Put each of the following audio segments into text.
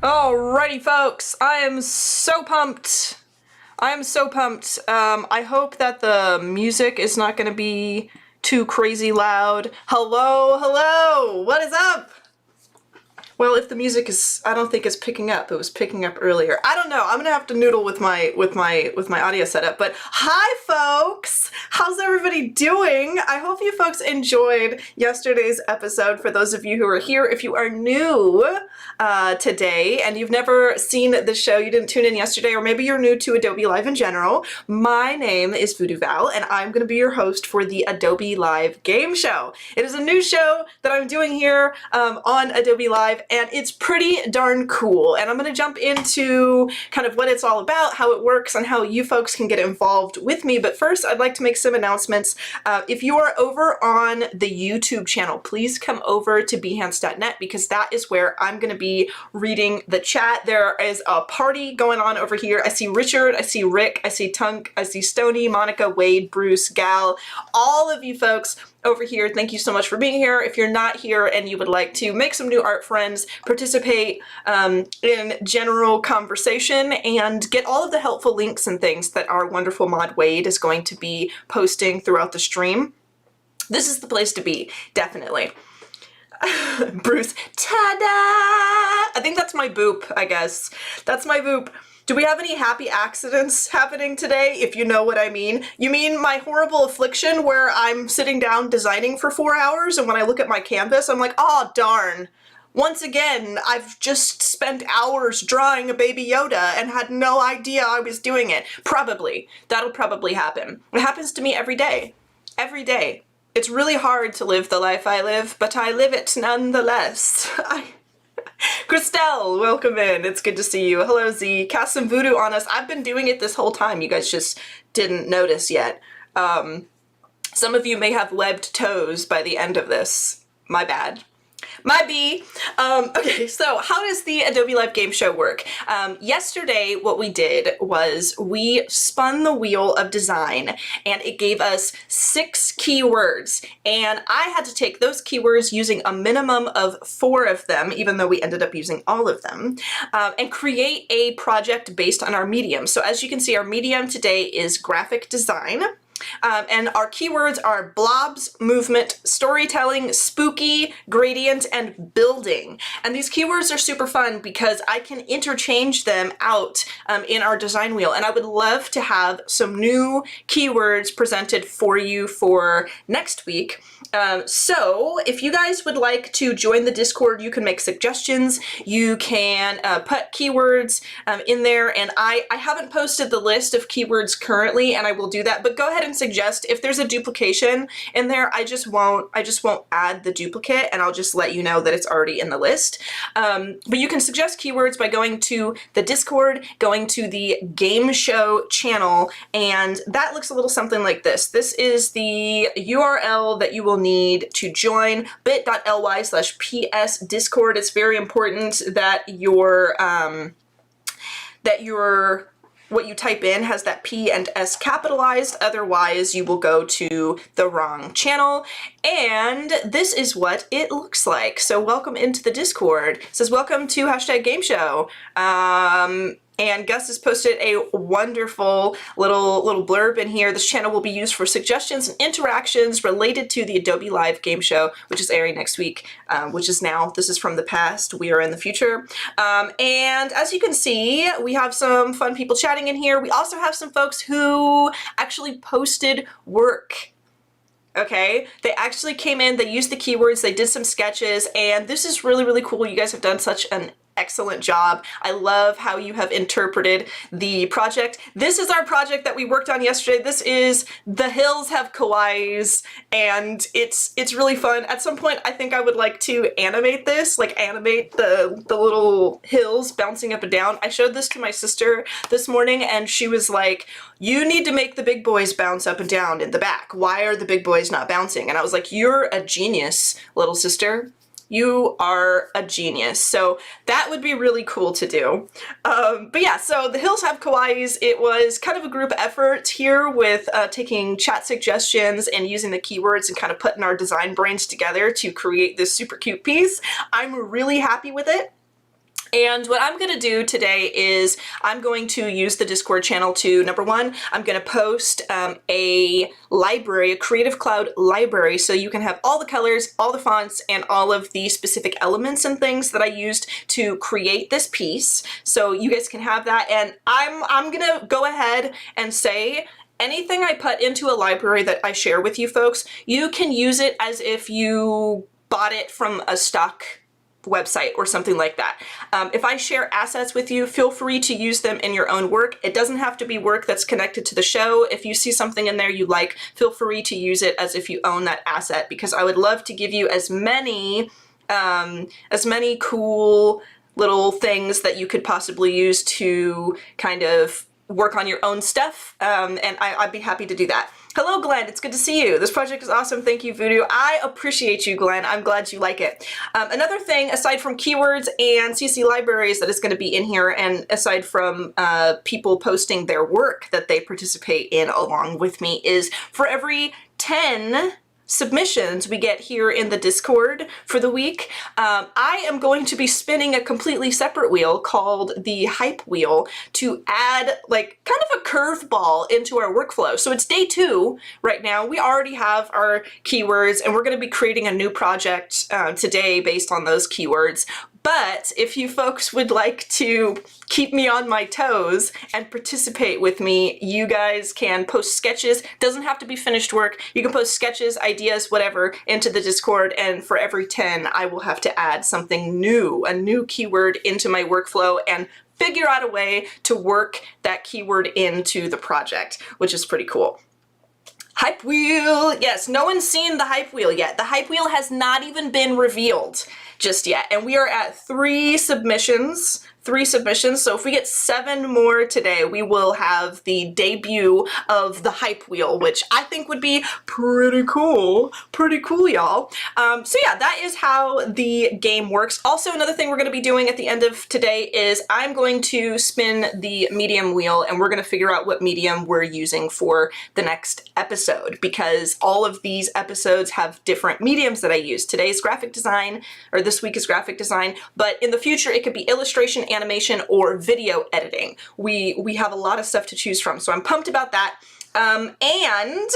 Alrighty folks, I am so pumped. I am so pumped. I hope that the music is not going to be too crazy loud. Hello, hello, what is up? Well, if the music is, I don't think it's picking up. It was picking up earlier. I don't know. I'm gonna have to noodle with my audio setup. But hi, folks. How's everybody doing? I hope you folks enjoyed yesterday's episode. For those of you who are here, if you are new today and you've never seen the show, you didn't tune in yesterday, or maybe you're new to Adobe Live in general. My name is VooDoo Val, and I'm gonna be your host for the Adobe Live Game Show. It is a new show that I'm doing here on Adobe Live, and it's pretty darn cool. And I'm going to jump into kind of what it's all about, how it works, and how you folks can get involved with me. But first, I'd like to make some announcements. If you are over on the YouTube channel, please come over to behance.net, because that is where I'm going to be reading the chat. There is a party going on over here. I see Richard, I see Rick, I see Tunk, I see Stony, Monica, Wade, Bruce, Gal, all of you folks over here. Thank you so much for being here. If you're not here and you would like to make some new art friends, participate in general conversation, and get all of the helpful links and things that our wonderful mod Wade is going to be posting throughout the stream, this is the place to be, definitely. Bruce, ta-da! I think that's my boop, I guess. That's my boop. Do we have any happy accidents happening today, if you know what I mean? You mean my horrible affliction where I'm sitting down designing for 4 hours, and when I look at my canvas, I'm like, oh, darn. Once again, I've just spent hours drawing a Baby Yoda and had no idea I was doing it. Probably. That'll probably happen. It happens to me every day. Every day. It's really hard to live the life I live, but I live it nonetheless. Christelle, welcome in. It's good to see you. Hello, Z. Cast some voodoo on us. I've been doing it this whole time. You guys just didn't notice yet. Some of you may have webbed toes by the end of this. My bad. My B. Okay, so how does the Adobe Live Game Show work? Yesterday, what we did was we spun the wheel of design, and it gave us 6 keywords, and I had to take those keywords using a minimum of 4 of them, even though we ended up using all of them, and create a project based on our medium. So as you can see, our medium today is graphic design. And our keywords are blobs, movement, storytelling, spooky, gradient, and building. And these keywords are super fun because I can interchange them out in our design wheel. And I would love to have some new keywords presented for you for next week. So if you guys would like to join the Discord, you can make suggestions. You can put keywords in there, and I haven't posted the list of keywords currently, and I will do that, but go ahead and suggest. If there's a duplication in there, I just won't add the duplicate, and I'll just let you know that it's already in the list. But you can suggest keywords by going to the Discord, going to the game show channel, and that looks a little something like this. This is the URL that you will need to join, bit.ly/PS Discord. It's very important that what you type in has that P and S capitalized, otherwise you will go to the wrong channel. And this is what it looks like. So welcome into the Discord. It says welcome to #GameShow. And Gus has posted a wonderful little blurb in here. This channel will be used for suggestions and interactions related to the Adobe Live Game Show, which is airing next week, which is now. This is from the past. We are in the future. And as you can see, we have some fun people chatting in here. We also have some folks who actually posted work. Okay, they actually came in, they used the keywords, they did some sketches, and this is really, really cool. You guys have done such an excellent job. I love how you have interpreted the project. This is our project that we worked on yesterday. This is The Hills Have Kawaiis, and it's really fun. At some point, I think I would like to animate this, like animate the little hills bouncing up and down. I showed this to my sister this morning, and she was like, you need to make the big boys bounce up and down in the back. Why are the big boys not bouncing? And I was like, you're a genius, little sister. You are a genius. So that would be really cool to do. But yeah, so The Hills Have Kawaiis. It was kind of a group effort here with taking chat suggestions and using the keywords and kind of putting our design brains together to create this super cute piece. I'm really happy with it. And what I'm going to do today is I'm going to use the Discord channel to, number one, I'm going to post a library, a Creative Cloud library, so you can have all the colors, all the fonts, and all of the specific elements and things that I used to create this piece. So you guys can have that. And I'm going to go ahead and say, anything I put into a library that I share with you folks, you can use it as if you bought it from a stock website or something like that. If I share assets with you, feel free to use them in your own work. It doesn't have to be work that's connected to the show. If you see something in there you like, feel free to use it as if you own that asset, because I would love to give you as many cool little things that you could possibly use to kind of work on your own stuff, and I'd be happy to do that. Hello, Glenn. It's good to see you. This project is awesome. Thank you, VooDoo. I appreciate you, Glenn. I'm glad you like it. Another thing, aside from keywords and CC libraries that is going to be in here, and aside from people posting their work that they participate in along with me, is for every 10 submissions we get here in the Discord for the week, I am going to be spinning a completely separate wheel called the Hype Wheel to add like kind of a curveball into our workflow. So it's day 2 right now. We already have our keywords, and we're going to be creating a new project today based on those keywords. But if you folks would like to keep me on my toes and participate with me, you guys can post sketches. Doesn't have to be finished work. You can post sketches, ideas, whatever, into the Discord, and for every 10, I will have to add something new, a new keyword into my workflow, and figure out a way to work that keyword into the project, which is pretty cool. Hype Wheel! Yes, no one's seen the Hype Wheel yet. The Hype Wheel has not even been revealed just yet, and we are at 3 submissions. So if we get 7 more today, we will have the debut of the Hype Wheel, which I think would be pretty cool, y'all. So yeah, that is how the game works. Also, another thing we're going to be doing at the end of today is I'm going to spin the medium wheel, and we're going to figure out what medium we're using for the next episode, because all of these episodes have different mediums that I use. Today's graphic design, or this week is graphic design, but in the future it could be illustration, animation, or video editing. We have a lot of stuff to choose from, so I'm pumped about that. And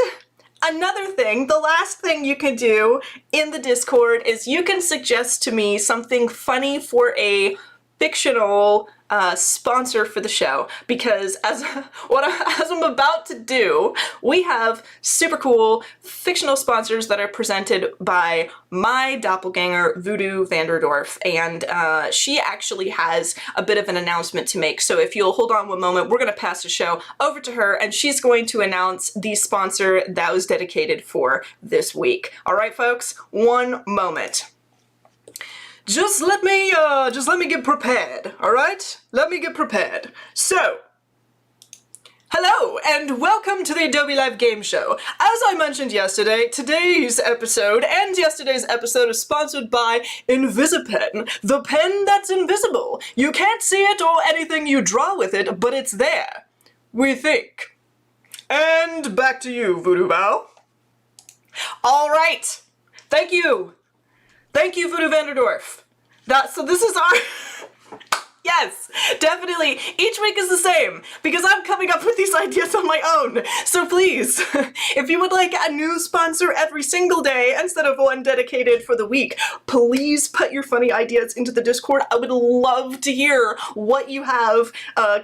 another thing, the last thing you can do in the Discord is you can suggest to me something funny for a fictional sponsor for the show, because as I'm about to do, we have super cool fictional sponsors that are presented by my doppelganger, VooDoo Vanderdorf, and she actually has a bit of an announcement to make. So if you'll hold on one moment, we're going to pass the show over to her, and she's going to announce the sponsor that was dedicated for this week. All right, folks, one moment. Just let me get prepared, all right? Let me get prepared. So, hello, and welcome to the Adobe Live Game Show. As I mentioned yesterday, today's episode and yesterday's episode is sponsored by Invisipen, the pen that's invisible. You can't see it or anything you draw with it, but it's there, we think. And back to you, VooDoo Val. All right, thank you. Thank you, VooDoo Vanderdorf. So this is our... Yes, definitely. Each week is the same because I'm coming up with these ideas on my own. So please, if you would like a new sponsor every single day instead of one dedicated for the week, please put your funny ideas into the Discord. I would love to hear what you have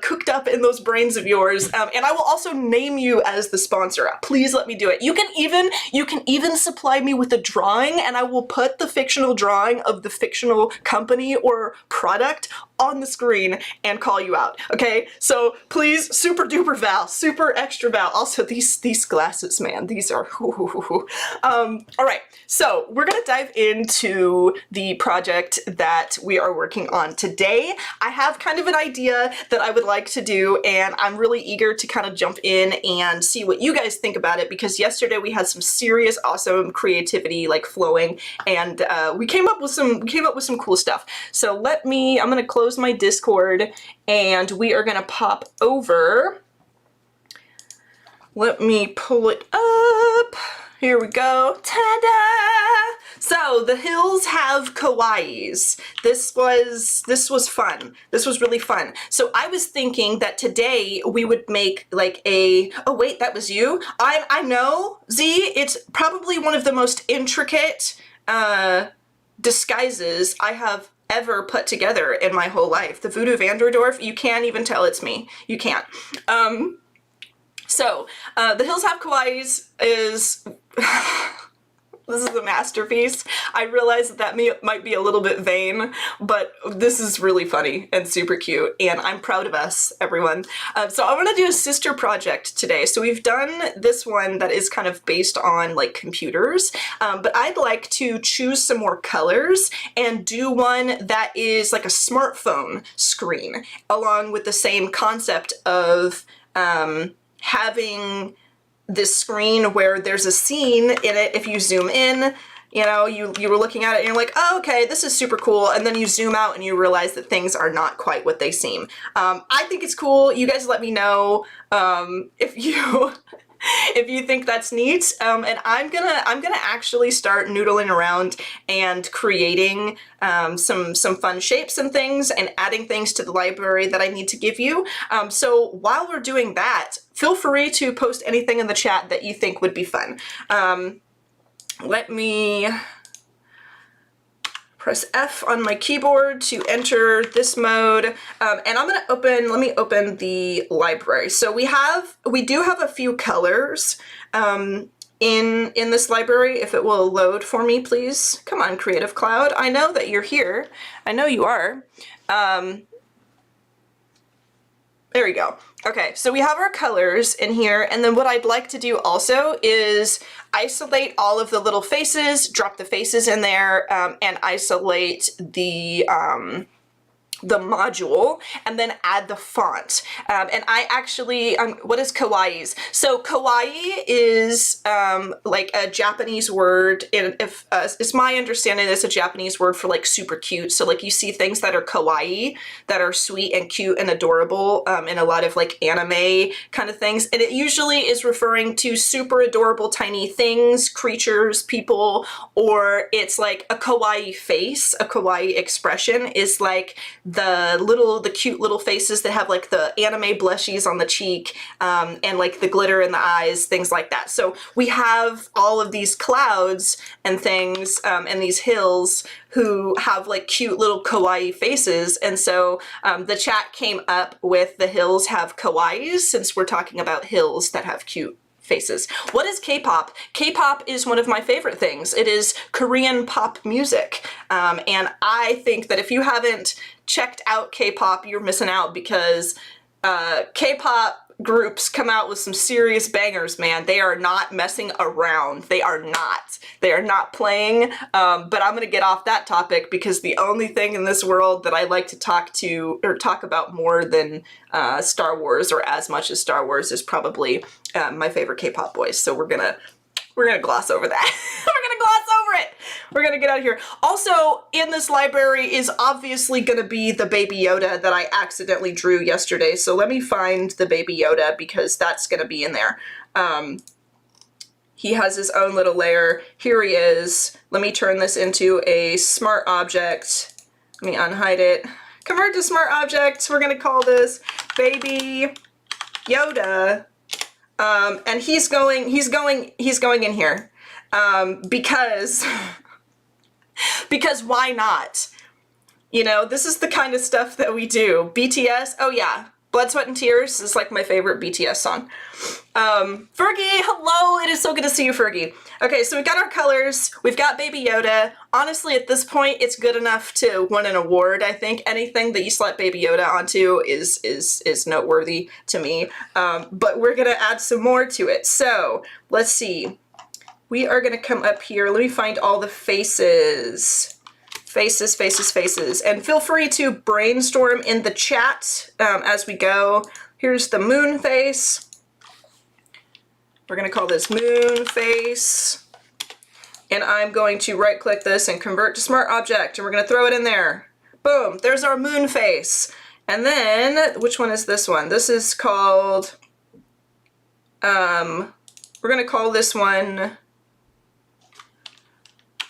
cooked up in those brains of yours, and I will also name you as the sponsor. Please let me do it. You can even supply me with a drawing, and I will put the fictional drawing of the fictional company or product on the screen and call you out. Okay, so please, super duper Val, super extra Val. Also, these glasses, man, these are. All right, so we're gonna dive into the project that we are working on today. I have kind of an idea that I would like to do, and I'm really eager to kind of jump in and see what you guys think about it, because yesterday we had some serious awesome creativity like flowing, and we came up with some cool stuff. So I'm gonna close my Discord and we are gonna pop over. Let me pull it up. Here we go. Ta-da! So the hills have kawaiis. This was fun. This was really fun. So I was thinking that today we would make like a, oh wait, that was you? I know, Z, it's probably one of the most intricate disguises I have ever put together in my whole life. The VooDoo Vanderdorf, you can't even tell it's me. You can't. So, The Hills Have Kawaiis is... This is a masterpiece. I realize that might be a little bit vain, but this is really funny and super cute, and I'm proud of us, everyone. So I want to do a sister project today. So we've done this one that is kind of based on like computers, but I'd like to choose some more colors and do one that is like a smartphone screen, along with the same concept of having this screen where there's a scene in it. If you zoom in, you know, you were looking at it and you're like, oh, okay, this is super cool. And then you zoom out and you realize that things are not quite what they seem. I think it's cool. You guys let me know if you if you think that's neat. And I'm gonna actually start noodling around and creating some fun shapes and things and adding things to the library that I need to give you. So while we're doing that, feel free to post anything in the chat that you think would be fun. Let me press F on my keyboard to enter this mode, and I'm gonna let me open the library. So we do have a few colors in this library. If it will load for me, please. Come on, Creative Cloud. I know that you're here. I know you are. There we go. Okay, so we have our colors in here, and then what I'd like to do also is isolate all of the little faces, drop the faces in there, and isolate the module, and then add the font. And I actually, what is kawaiis? So kawaii is like a Japanese word, and if it's my understanding, it's a Japanese word for like super cute. So like you see things that are kawaii, that are sweet and cute and adorable in a lot of like anime kind of things. And it usually is referring to super adorable tiny things, creatures, people, or it's like a kawaii face, a kawaii expression is like the cute little faces that have like the anime blushies on the cheek, and like the glitter in the eyes, things like that. So we have all of these clouds and things, and these hills who have like cute little kawaii faces. And so the chat came up with the hills have kawaiis, since we're talking about hills that have cute faces. What is K-pop? K-pop is one of my favorite things. It is Korean pop music. And I think that if you haven't checked out K-pop, you're missing out, because K-pop groups come out with some serious bangers, man. They are not messing around. They are not. They are not playing. But I'm gonna get off that topic, because the only thing in this world that I like to talk about more than Star Wars, or as much as Star Wars, is probably my favorite K-pop boys. So we're gonna gloss over that. We're gonna gloss over it. We're gonna get out of here. Also, in this library is obviously gonna be the Baby Yoda that I accidentally drew yesterday. So let me find the Baby Yoda, because that's gonna be in there. He has his own little layer. Here he is. Let me turn this into a smart object. Let me unhide it. Convert to smart object. We're gonna call this Baby Yoda. And he's going in here. Because because why not? You know, this is the kind of stuff that we do. BTS, oh yeah. Blood, Sweat, and Tears is like my favorite BTS song. Fergie, hello, it is so good to see you, Fergie. Okay, so we've got our colors, we've got Baby Yoda. Honestly, at this point, it's good enough to win an award, I think. Anything that you slap Baby Yoda onto is noteworthy to me. But we're gonna add some more to it. So, let's see. We are gonna come up here, let me find all the faces. Faces, faces, faces. And feel free to brainstorm in the chat as we go. Here's the moon face. We're gonna call this moon face. And I'm going to right click this and convert to smart object, and we're gonna throw it in there. Boom, there's our moon face. And then, which one is this one? This is called, we're gonna call this one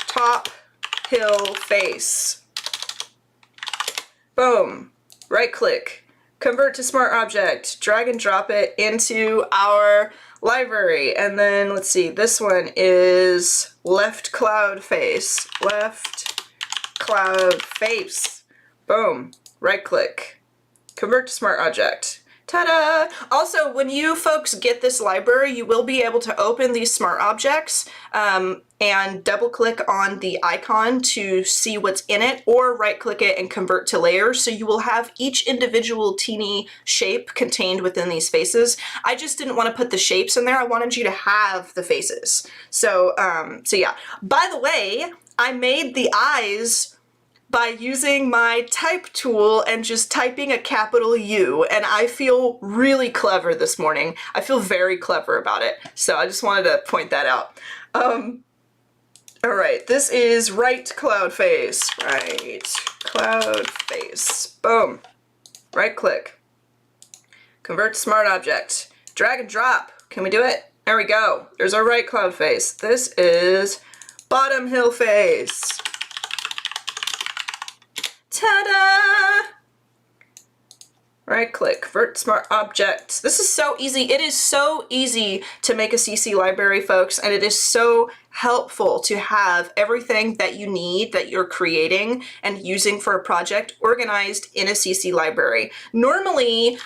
Top Hill Face. Boom. Right click. Convert to smart object. Drag and drop it into our library. And then let's see, this one is Left Cloud Face. Left Cloud Face. Boom. Right click. Convert to smart object. Ta-da! Also, when you folks get this library, you will be able to open these smart objects and double click on the icon to see what's in it, or right click it and convert to layers, so you will have each individual teeny shape contained within these faces. I just didn't want to put the shapes in there, I wanted you to have the faces. So yeah. By the way, I made the eyes by using my type tool and just typing a capital U, and I feel really clever this morning. I feel very clever about it, so I just wanted to point that out. Alright, this is right cloud face. Right cloud face. Boom. Right click. Convert to smart object. Drag and drop. Can we do it? There we go. There's our right cloud face. This is bottom hill face. Ta-da! Right click, convert smart object. This is so easy. It is so easy to make a CC library, folks, and it is so helpful to have everything that you need, that you're creating and using for a project, organized in a CC library. Normally,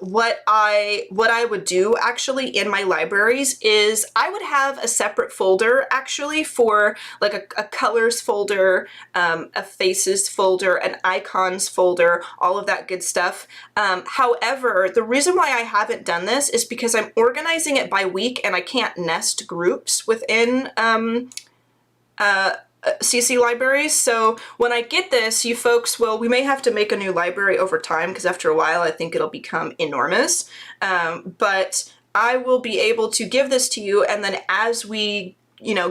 what I would do actually in my libraries is I would have a separate folder actually for like a colors folder, a faces folder, an icons folder, all of that good stuff. However, the reason why I haven't done this is because I'm organizing it by week and I can't nest groups within CC libraries. So when I get this, you folks will, we may have to make a new library over time because after a while I think it'll become enormous. But I will be able to give this to you, and then as we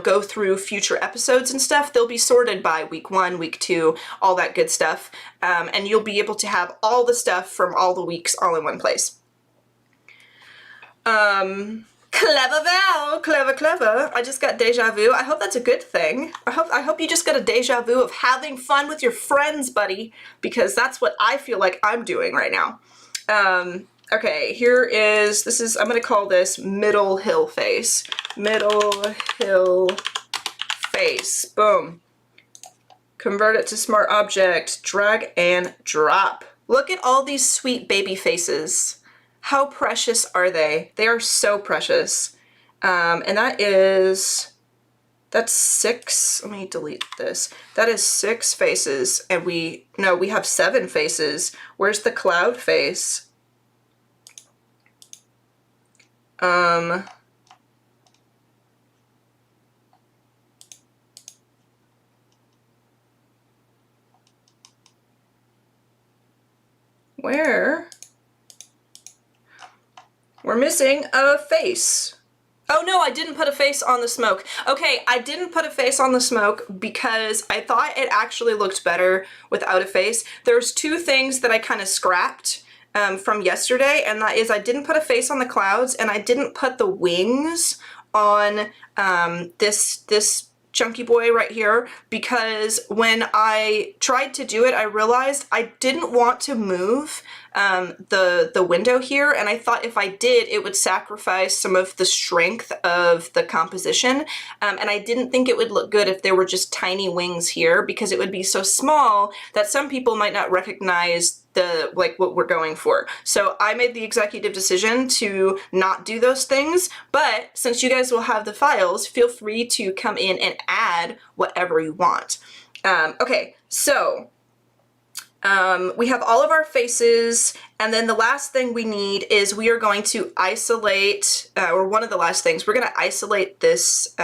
go through future episodes and stuff, they'll be sorted by week 1, week 2, all that good stuff. And you'll be able to have all the stuff from all the weeks all in one place. Clever Val, clever, clever. I just got deja vu. I hope that's a good thing. I hope you just got a deja vu of having fun with your friends, buddy, because that's what I feel like I'm doing right now. Okay, here is, I'm gonna call this middle hill face. Middle hill face, boom. Convert it to smart object, drag and drop. Look at all these sweet baby faces. How precious are they? They are so precious. And that's 6, let me delete this. That is 6 faces, and we have 7 faces. Where's the cloud face? Where? We're missing a face. Oh no, I didn't put a face on the smoke. Okay, I didn't put a face on the smoke because I thought it actually looked better without a face. There's 2 things that I kind of scrapped from yesterday, and that is I didn't put a face on the clouds, and I didn't put the wings on this chunky boy right here, because when I tried to do it, I realized I didn't want to move the window here, and I thought if I did, it would sacrifice some of the strength of the composition, and I didn't think it would look good if there were just tiny wings here, because it would be so small that some people might not recognize what we're going for. So I made the executive decision to not do those things, but since you guys will have the files, feel free to come in and add whatever you want. Okay, so we have all of our faces, and then the last thing we need is we are going to isolate, or one of the last things, we're going to isolate this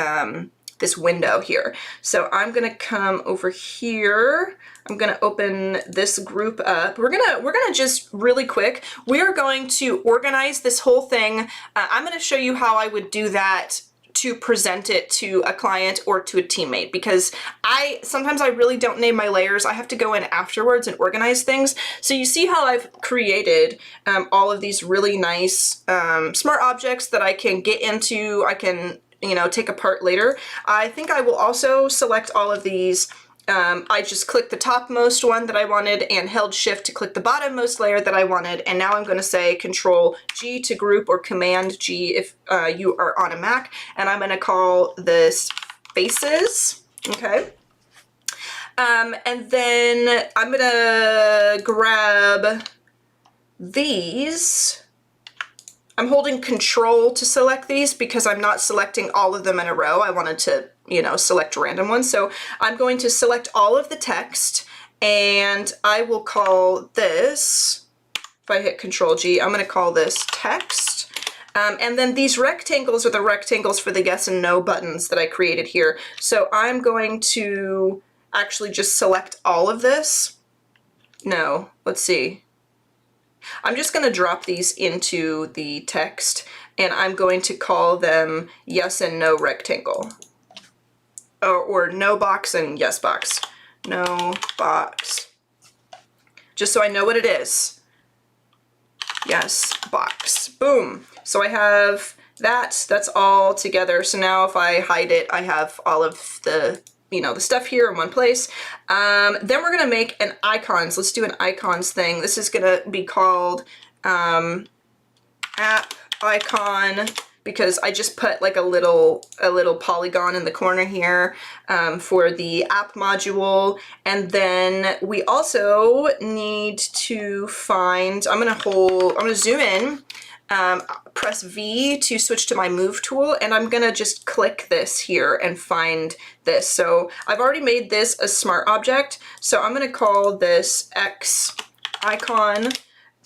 this window here. So I'm gonna come over here. I'm gonna open this group up. We're gonna just really quick, we are going to organize this whole thing. I'm gonna show you how I would do that to present it to a client or to a teammate, because sometimes I really don't name my layers. I have to go in afterwards and organize things. So you see how I've created all of these really nice smart objects that I can get into, I can, you know, take apart later. I think I will also select all of these. I just clicked the topmost one that I wanted and held shift to click the bottommost layer that I wanted, and now I'm going to say Control G to group, or Command G if you are on a Mac, and I'm going to call this faces. Okay. And then I'm going to grab these. I'm holding Control to select these because I'm not selecting all of them in a row. I wanted to, you know, select random ones. So I'm going to select all of the text, and I will call this, if I hit Control G, I'm going to call this text. And then these rectangles are the rectangles for the yes and no buttons that I created here. So I'm going to actually just select all of this. No, let's see. I'm just going to drop these into the text, and I'm going to call them yes and no rectangle, or no box and yes box. No box. Just so I know what it is. Yes box. Boom. So I have that. That's all together. So now if I hide it, I have all of the, you know, the stuff here in one place. Then we're gonna make an icons. Let's do an icons thing. This is gonna be called app icon, because I just put like a little polygon in the corner here for the app module. And then we also need to find, I'm gonna zoom in, press V to switch to my move tool, and I'm gonna just click this here and find this. So I've already made this a smart object, so I'm gonna call this X icon,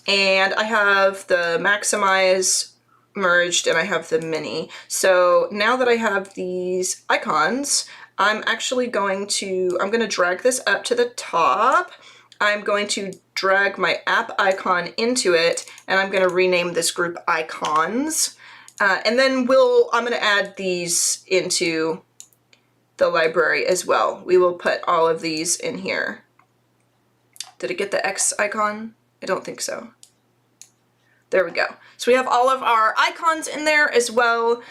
and I have the maximize merged and I have the mini. So now that I have these icons, I'm actually going to, I'm gonna drag this up to the top. I'm going to drag my app icon into it, and I'm going to rename this group icons. And then I'm going to add these into the library as well. We will put all of these in here. Did it get the X icon? I don't think so. There we go. So we have all of our icons in there as well.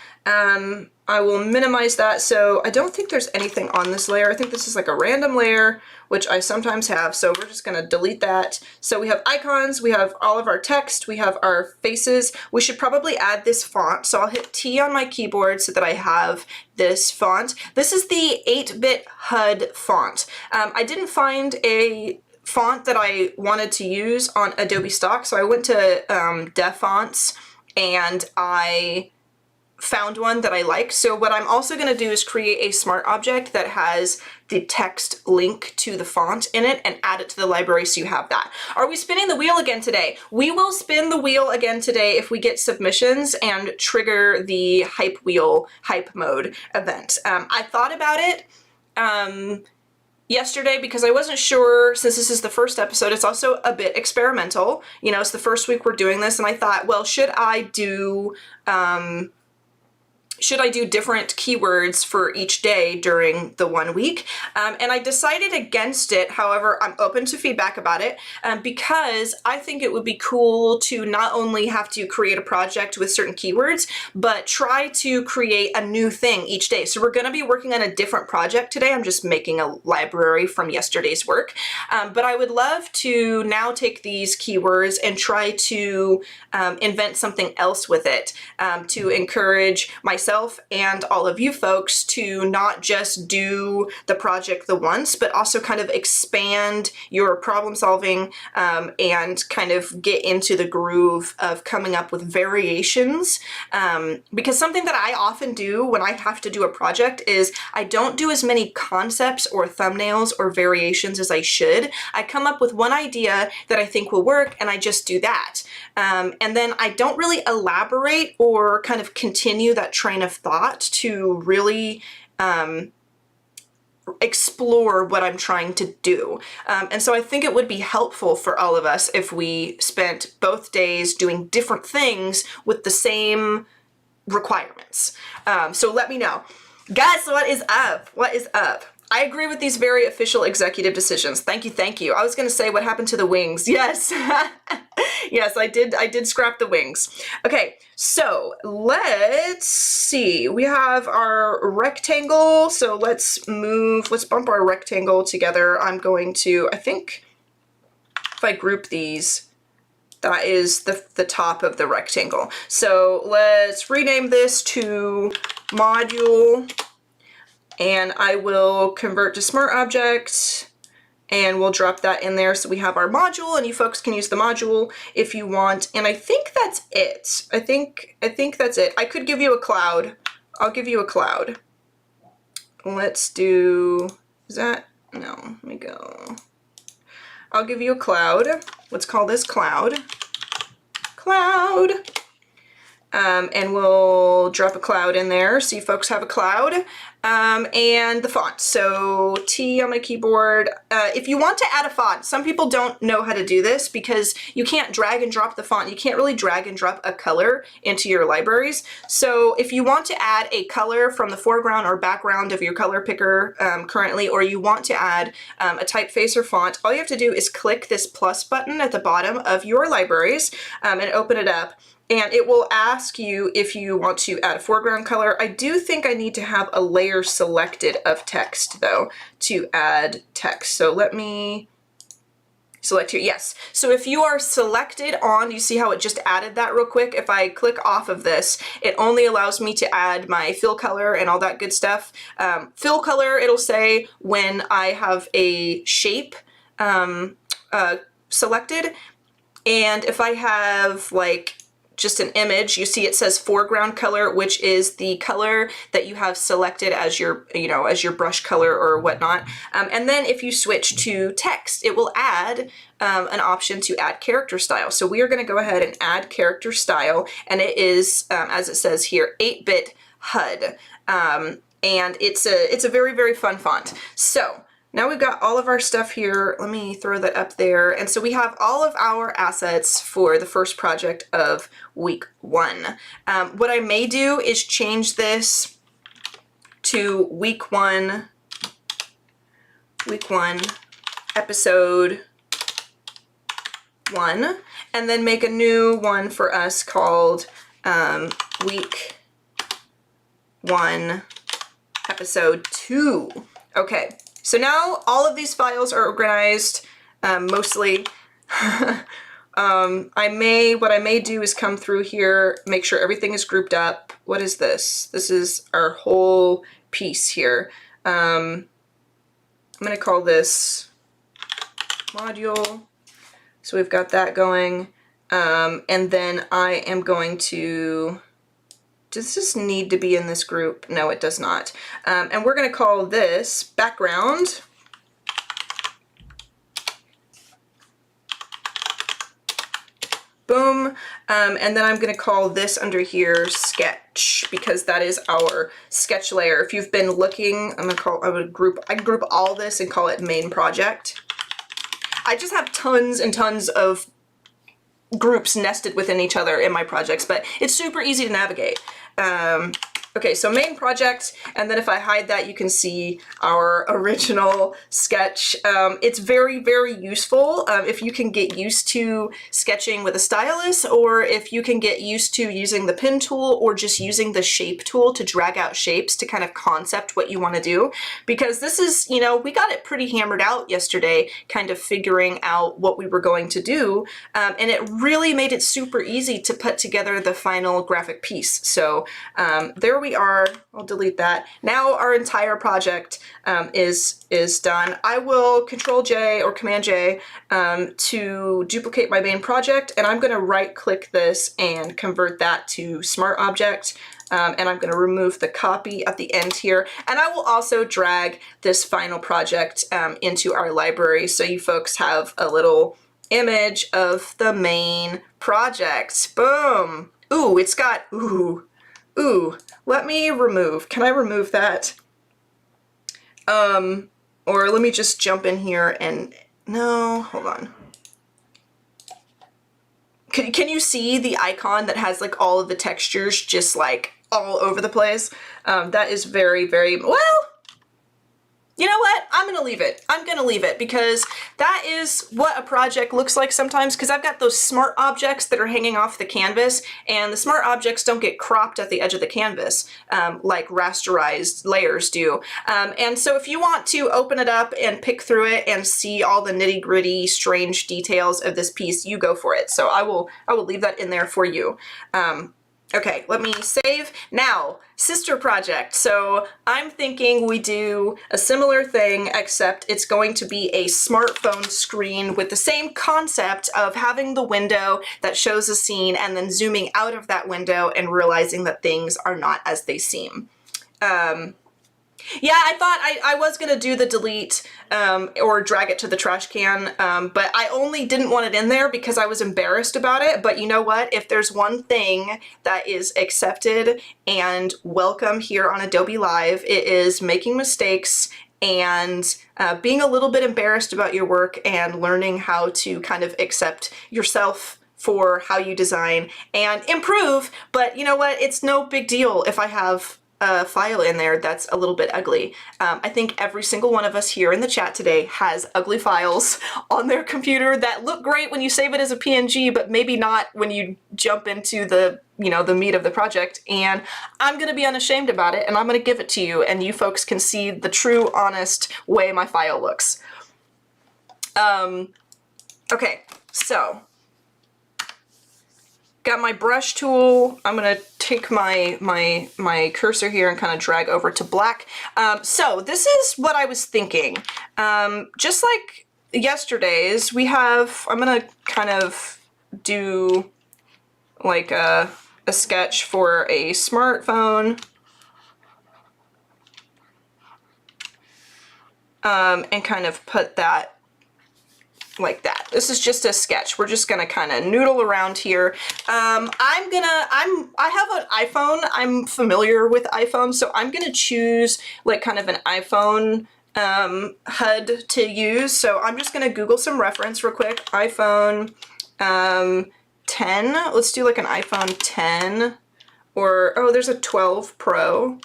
I will minimize that, so I don't think there's anything on this layer. I think this is like a random layer, which I sometimes have, so we're just gonna delete that. So we have icons, we have all of our text, we have our faces. We should probably add this font, so I'll hit T on my keyboard so that I have this font. This is the 8-bit HUD font. I didn't find a font that I wanted to use on Adobe stock, so I went to Dev Fonts, and I found one that I like. So what I'm also going to do is create a smart object that has the text link to the font in it and add it to the library so you have that. Are we spinning the wheel again today? We will spin the wheel again today if we get submissions and trigger the hype wheel, hype mode event. I thought about it yesterday because I wasn't sure, since this is the first episode, it's also a bit experimental. You know, it's the first week we're doing this, and I thought, well, should I do should I do different keywords for each day during the 1 week? And I decided against it. However, I'm open to feedback about it because I think it would be cool to not only have to create a project with certain keywords, but try to create a new thing each day. So we're going to be working on a different project today. I'm just making a library from yesterday's work. But I would love to now take these keywords and try to invent something else with it to encourage myself and all of you folks to not just do the project the once, but also kind of expand your problem solving and kind of get into the groove of coming up with variations. Because something that I often do when I have to do a project is I don't do as many concepts or thumbnails or variations as I should. I come up with one idea that I think will work and I just do that. And then I don't really elaborate or kind of continue that train of thought to really explore what I'm trying to do. And so I think it would be helpful for all of us if we spent both days doing different things with the same requirements. So let me know. Guys, what is up? What is up? I agree with these very official executive decisions. Thank you, thank you. I was gonna say what happened to the wings. Yes, yes, I did scrap the wings. Okay, so let's see. We have our rectangle, so let's bump our rectangle together. I'm going to, I think if I group these, that is the top of the rectangle. So let's rename this to module. And I will convert to smart object and we'll drop that in there so we have our module and you folks can use the module if you want. And I think that's it. I think that's it. I could give you a cloud. I'll give you a cloud. Let's do, is that, no, let me go. I'll give you a cloud. Let's call this cloud. Cloud. And we'll drop a cloud in there so you folks have a cloud. And the font, so T on my keyboard. If you want to add a font, some people don't know how to do this because you can't drag and drop the font. You can't really drag and drop a color into your libraries. So if you want to add a color from the foreground or background of your color picker currently, or you want to add a typeface or font, all you have to do is click this plus button at the bottom of your libraries and open it up. And it will ask you if you want to add a foreground color. I do think I need to have a layer selected of text though to add text. So let me select here, yes. So if you are selected on, you see how it just added that real quick? If I click off of this, it only allows me to add my fill color and all that good stuff. Fill color, it'll say when I have a shape selected. And if I have like just an image, you see it says foreground color, which is the color that you have selected as your, as your brush color or whatnot. And then if you switch to text, it will add an option to add character style. So we are going to go ahead and add character style, and it is, as it says here, 8-bit HUD. And it's a very, very fun font. So now we've got all of our stuff here. Let me throw that up there. And so we have all of our assets for the first project of week 1. What I may do is change this to week 1, episode 1, and then make a new one for us called week 1, episode 2. Okay. So now all of these files are organized, mostly. What I may do is come through here, make sure everything is grouped up. What is this? This is our whole piece here. I'm gonna call this module. So we've got that going. And then I am going to, does this need to be in this group? No, it does not. And we're going to call this background. Boom. And then I'm going to call this under here sketch, because that is our sketch layer. If you've been looking, I group all this and call it main project. I just have tons and tons of groups nested within each other in my projects, but it's super easy to navigate. Okay, so main project, and then if I hide that, you can see our original sketch. It's very, very useful if you can get used to sketching with a stylus, or if you can get used to using the pen tool or just using the shape tool to drag out shapes to kind of concept what you want to do. Because this is, you know, we got it pretty hammered out yesterday, kind of figuring out what we were going to do, and it really made it super easy to put together the final graphic piece. So there we are. I'll delete that. Now our entire project is done. I will Control J or Command J to duplicate my main project, and I'm going to right click this and convert that to Smart Object. And I'm going to remove the copy at the end here. And I will also drag this final project into our library so you folks have a little image of the main project. Boom. Ooh, it's got, ooh. Let me remove, can I remove that? Or let me just jump in here and, no, hold on. Can you see the icon that has like all of the textures just like all over the place? That is very, very, well, you know what? I'm gonna leave it. I'm gonna leave it because that is what a project looks like sometimes, because I've got those smart objects that are hanging off the canvas, and the smart objects don't get cropped at the edge of the canvas like rasterized layers do. And so if you want to open it up and pick through it and see all the nitty gritty strange details of this piece, you go for it. So I will leave that in there for you. Okay, let me save. Now, sister project. So I'm thinking we do a similar thing, except it's going to be a smartphone screen with the same concept of having the window that shows a scene and then zooming out of that window and realizing that things are not as they seem. Yeah, I thought I was gonna do the delete or drag it to the trash can, but I only didn't want it in there because I was embarrassed about it. But you know what? If there's one thing that is accepted and welcome here on Adobe Live, it is making mistakes and being a little bit embarrassed about your work and learning how to kind of accept yourself for how you design and improve. But you know what? It's no big deal if I have a file in there that's a little bit ugly. I think every single one of us here in the chat today has ugly files on their computer that look great when you save it as a PNG, but maybe not when you jump into the, you know, the meat of the project. And I'm gonna be unashamed about it, and I'm gonna give it to you, and you folks can see the true, honest way my file looks. Okay, so got my brush tool. I'm gonna take my cursor here and kind of drag over to black. So this is what I was thinking. Just like yesterday's, we have, I'm gonna kind of do like a sketch for a smartphone. And kind of put that like that. This is just a sketch. We're just gonna kind of noodle around here. I have an iPhone. I'm familiar with iPhone, so I'm gonna choose like kind of an iPhone HUD to use. So I'm just gonna Google some reference real quick. iPhone 10. Let's do like an iPhone 10 or, oh, there's a 12 Pro.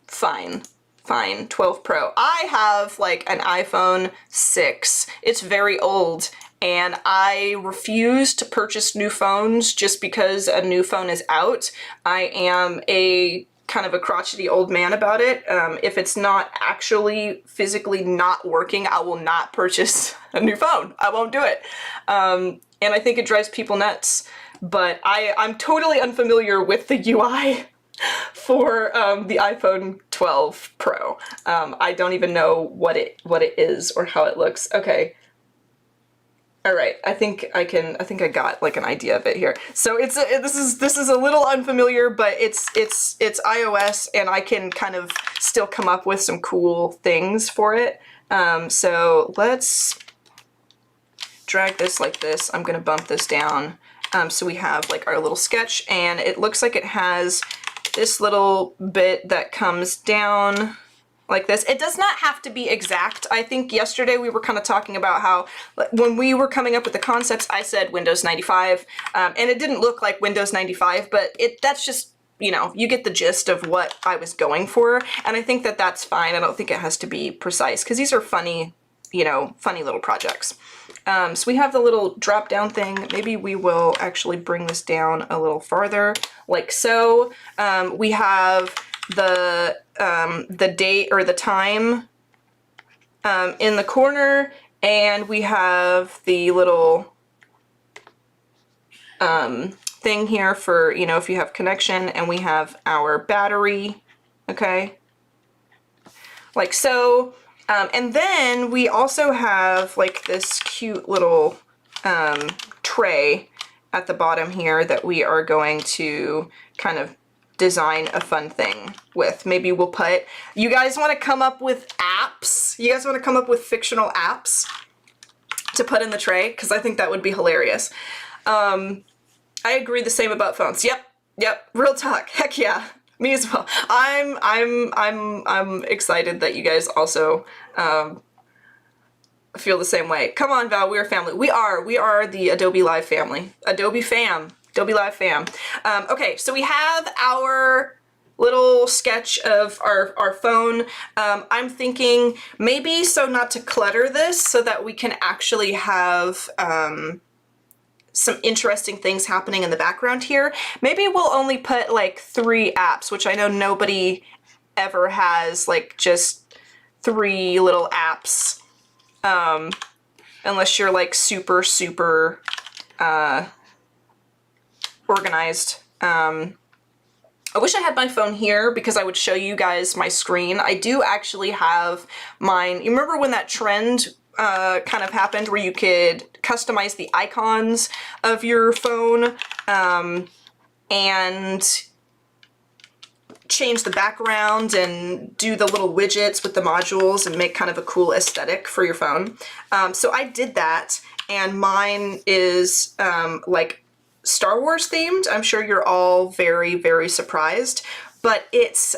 Fine, 12 Pro. I have like an iPhone 6. It's very old, and I refuse to purchase new phones just because a new phone is out. I am a kind of a crotchety old man about it. If it's not actually physically not working, I will not purchase a new phone. I won't do it. And I think it drives people nuts, but I'm totally unfamiliar with the UI for the iPhone 12 Pro. I don't even know what it is or how it looks. Okay. All right. I think I got like an idea of it here. So it's this is a little unfamiliar, but it's iOS, and I can kind of still come up with some cool things for it. So let's drag this like this. I'm gonna bump this down. So we have like our little sketch, and it looks like it has this little bit that comes down like this. It does not have to be exact. I think yesterday we were kind of talking about how when we were coming up with the concepts, I said Windows 95, and it didn't look like Windows 95, but that's just you know, you get the gist of what I was going for, and I think that that's fine. I don't think it has to be precise, because these are funny, you know, funny little projects. So we have the little drop down thing. Maybe we will actually bring this down a little farther, like so. We have the date or the time in the corner, and we have the little thing here for, you know, if you have connection, and we have our battery, okay, like so. And then we also have like this cute little tray at the bottom here that we are going to kind of design a fun thing with. Maybe we'll put, you guys want to come up with apps? You guys want to come up with fictional apps to put in the tray? Because I think that would be hilarious. I agree the same about phones. Yep, real talk. Heck yeah. Me as well. I'm excited that you guys also feel the same way. Come on, Val, we are family. We are the Adobe Live family. Adobe Live fam. Okay, so we have our little sketch of our phone. I'm thinking maybe, so not to clutter this, so that we can actually have some interesting things happening in the background here. Maybe we'll only put like 3 apps, which I know nobody ever has, like just 3 little apps, unless you're like super organized. I wish I had my phone here because I would show you guys my screen. I do actually have mine. You remember when that trend kind of happened where you could customize the icons of your phone and change the background and do the little widgets with the modules and make kind of a cool aesthetic for your phone. So I did that, and mine is like Star Wars themed. I'm sure you're all very surprised, but it's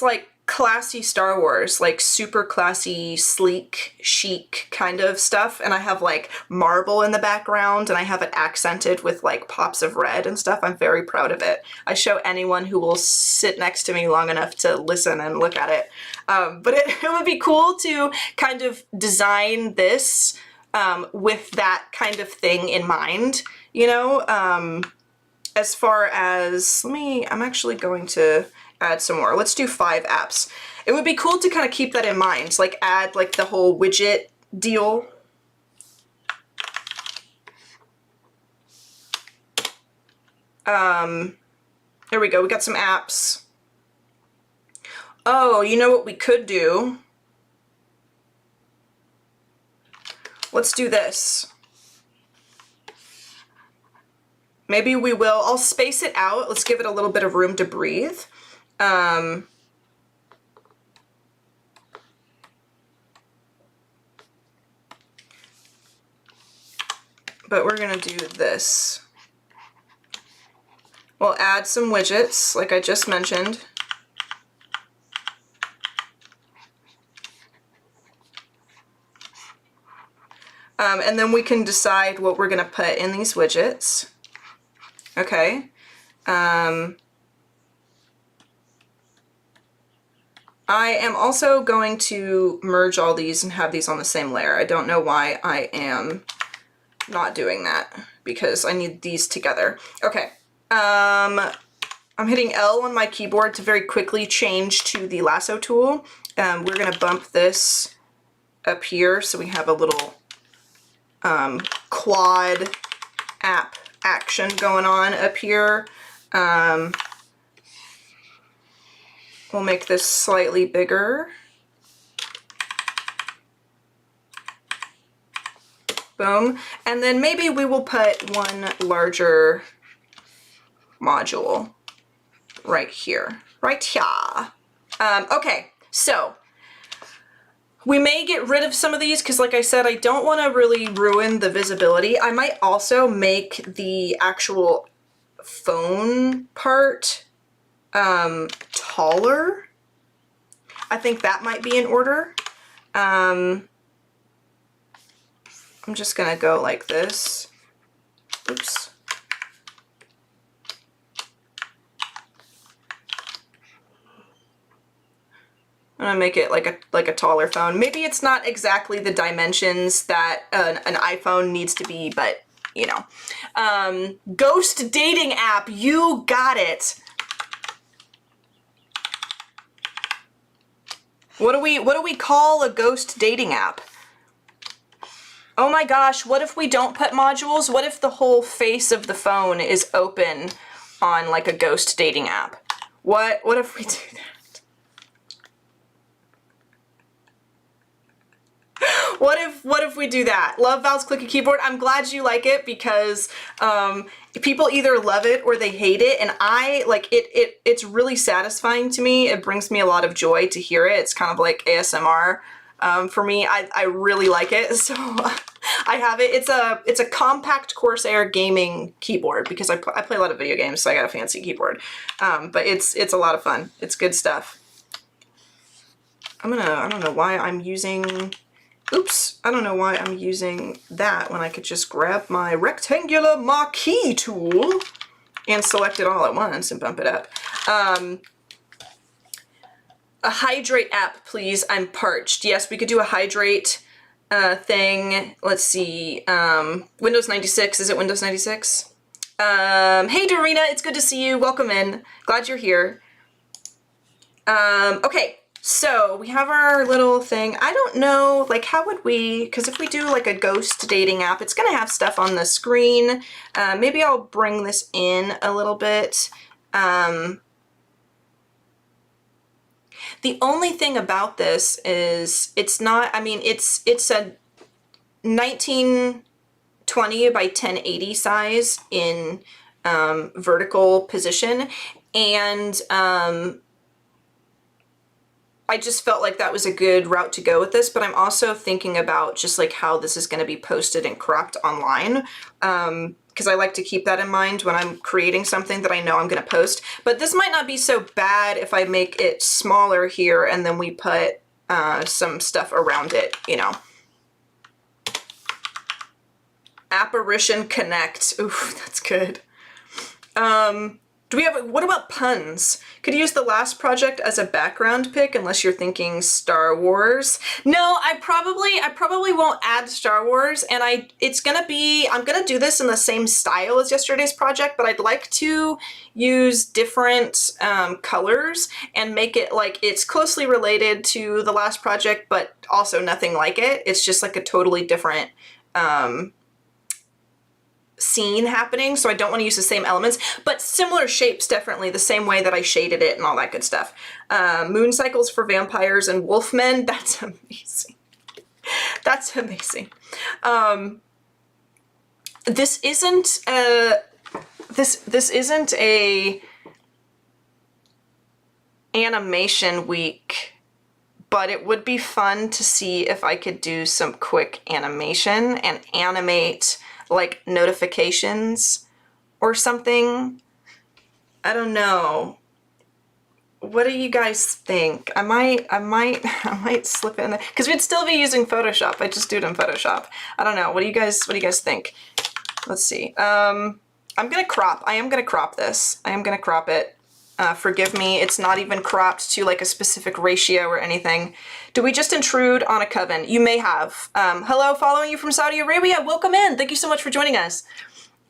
like classy Star Wars, like super classy, sleek, chic kind of stuff. And I have like marble in the background, and I have it accented with like pops of red and stuff. I'm very proud of it. I show anyone who will sit next to me long enough to listen and look at it. But it would be cool to kind of design this with that kind of thing in mind, you know? As far as, I'm actually going to add some more. Let's do 5 apps. It would be cool to kind of keep that in mind, like add like the whole widget deal. There we go, we got some apps. Oh, you know what we could do? Let's do this. Maybe we will, I'll space it out. Let's give it a little bit of room to breathe. But we're gonna do this. We'll add some widgets, like I just mentioned. And then we can decide what we're gonna put in these widgets. Okay. I am also going to merge all these and have these on the same layer. I don't know why I am not doing that, because I need these together. Okay. I'm hitting L on my keyboard to very quickly change to the lasso tool. We're gonna bump this up here so we have a little quad app action going on up here. We'll make this slightly bigger. Boom. And then maybe we will put one larger module right here. Right here. Okay, so we may get rid of some of these because, like I said, I don't want to really ruin the visibility. I might also make the actual phone part taller. I think that might be in order. I'm just gonna go like this. Oops. I'm gonna make it like a taller phone. Maybe it's not exactly the dimensions that an iPhone needs to be, but you know. Ghost dating app, you got it. What do we call a ghost dating app? Oh my gosh, what if we don't put modules? What if the whole face of the phone is open on like a ghost dating app? What if we do that? What if we do that? Love Val's clicky keyboard. I'm glad you like it because people either love it or they hate it, and I like it. It's really satisfying to me. It brings me a lot of joy to hear it. It's kind of like ASMR for me. I really like it, so I have it. It's a compact Corsair gaming keyboard because I play a lot of video games, so I got a fancy keyboard. But it's a lot of fun. It's good stuff. I don't know why I'm using. Oops, I don't know why I'm using that when I could just grab my rectangular marquee tool and select it all at once and bump it up. A hydrate app, please. I'm parched. Yes, we could do a hydrate thing. Let's see. Windows 96. Is it Windows 96? Hey, Dorina. It's good to see you. Welcome in. Glad you're here. Okay. So we have our little thing. I don't know, like how would we, because if we do like a ghost dating app, it's gonna have stuff on the screen. Maybe I'll bring this in a little bit. The only thing about this is it's not, I mean, it's a 1920 by 1080 size in vertical position, and I just felt like that was a good route to go with this, but I'm also thinking about just like how this is going to be posted and cropped online, because I like to keep that in mind when I'm creating something that I know I'm going to post. But this might not be so bad if I make it smaller here and then we put some stuff around it, you know. Apparition Connect. Ooh, that's good. Do we have, what about puns? Could you use the last project as a background pic unless you're thinking Star Wars? No, I probably won't add Star Wars, and I'm gonna do this in the same style as yesterday's project, but I'd like to use different colors and make it like it's closely related to the last project, but also nothing like it. It's just like a totally different scene happening, so I don't want to use the same elements, but similar shapes, definitely the same way that I shaded it and all that good stuff. Moon cycles for vampires and wolfmen. That's amazing. That's amazing. This isn't this isn't a animation week, but it would be fun to see if I could do some quick animation and animate like notifications or something. I don't know. What do you guys think? I might slip it in there because we'd still be using Photoshop. I just do it in Photoshop. I don't know. What do you guys think? Let's see. I am gonna crop this. I am gonna crop it. Forgive me, it's not even cropped to like a specific ratio or anything. Do we just intrude on a coven? You may have. Hello, following you from Saudi Arabia. Welcome in. Thank you so much for joining us.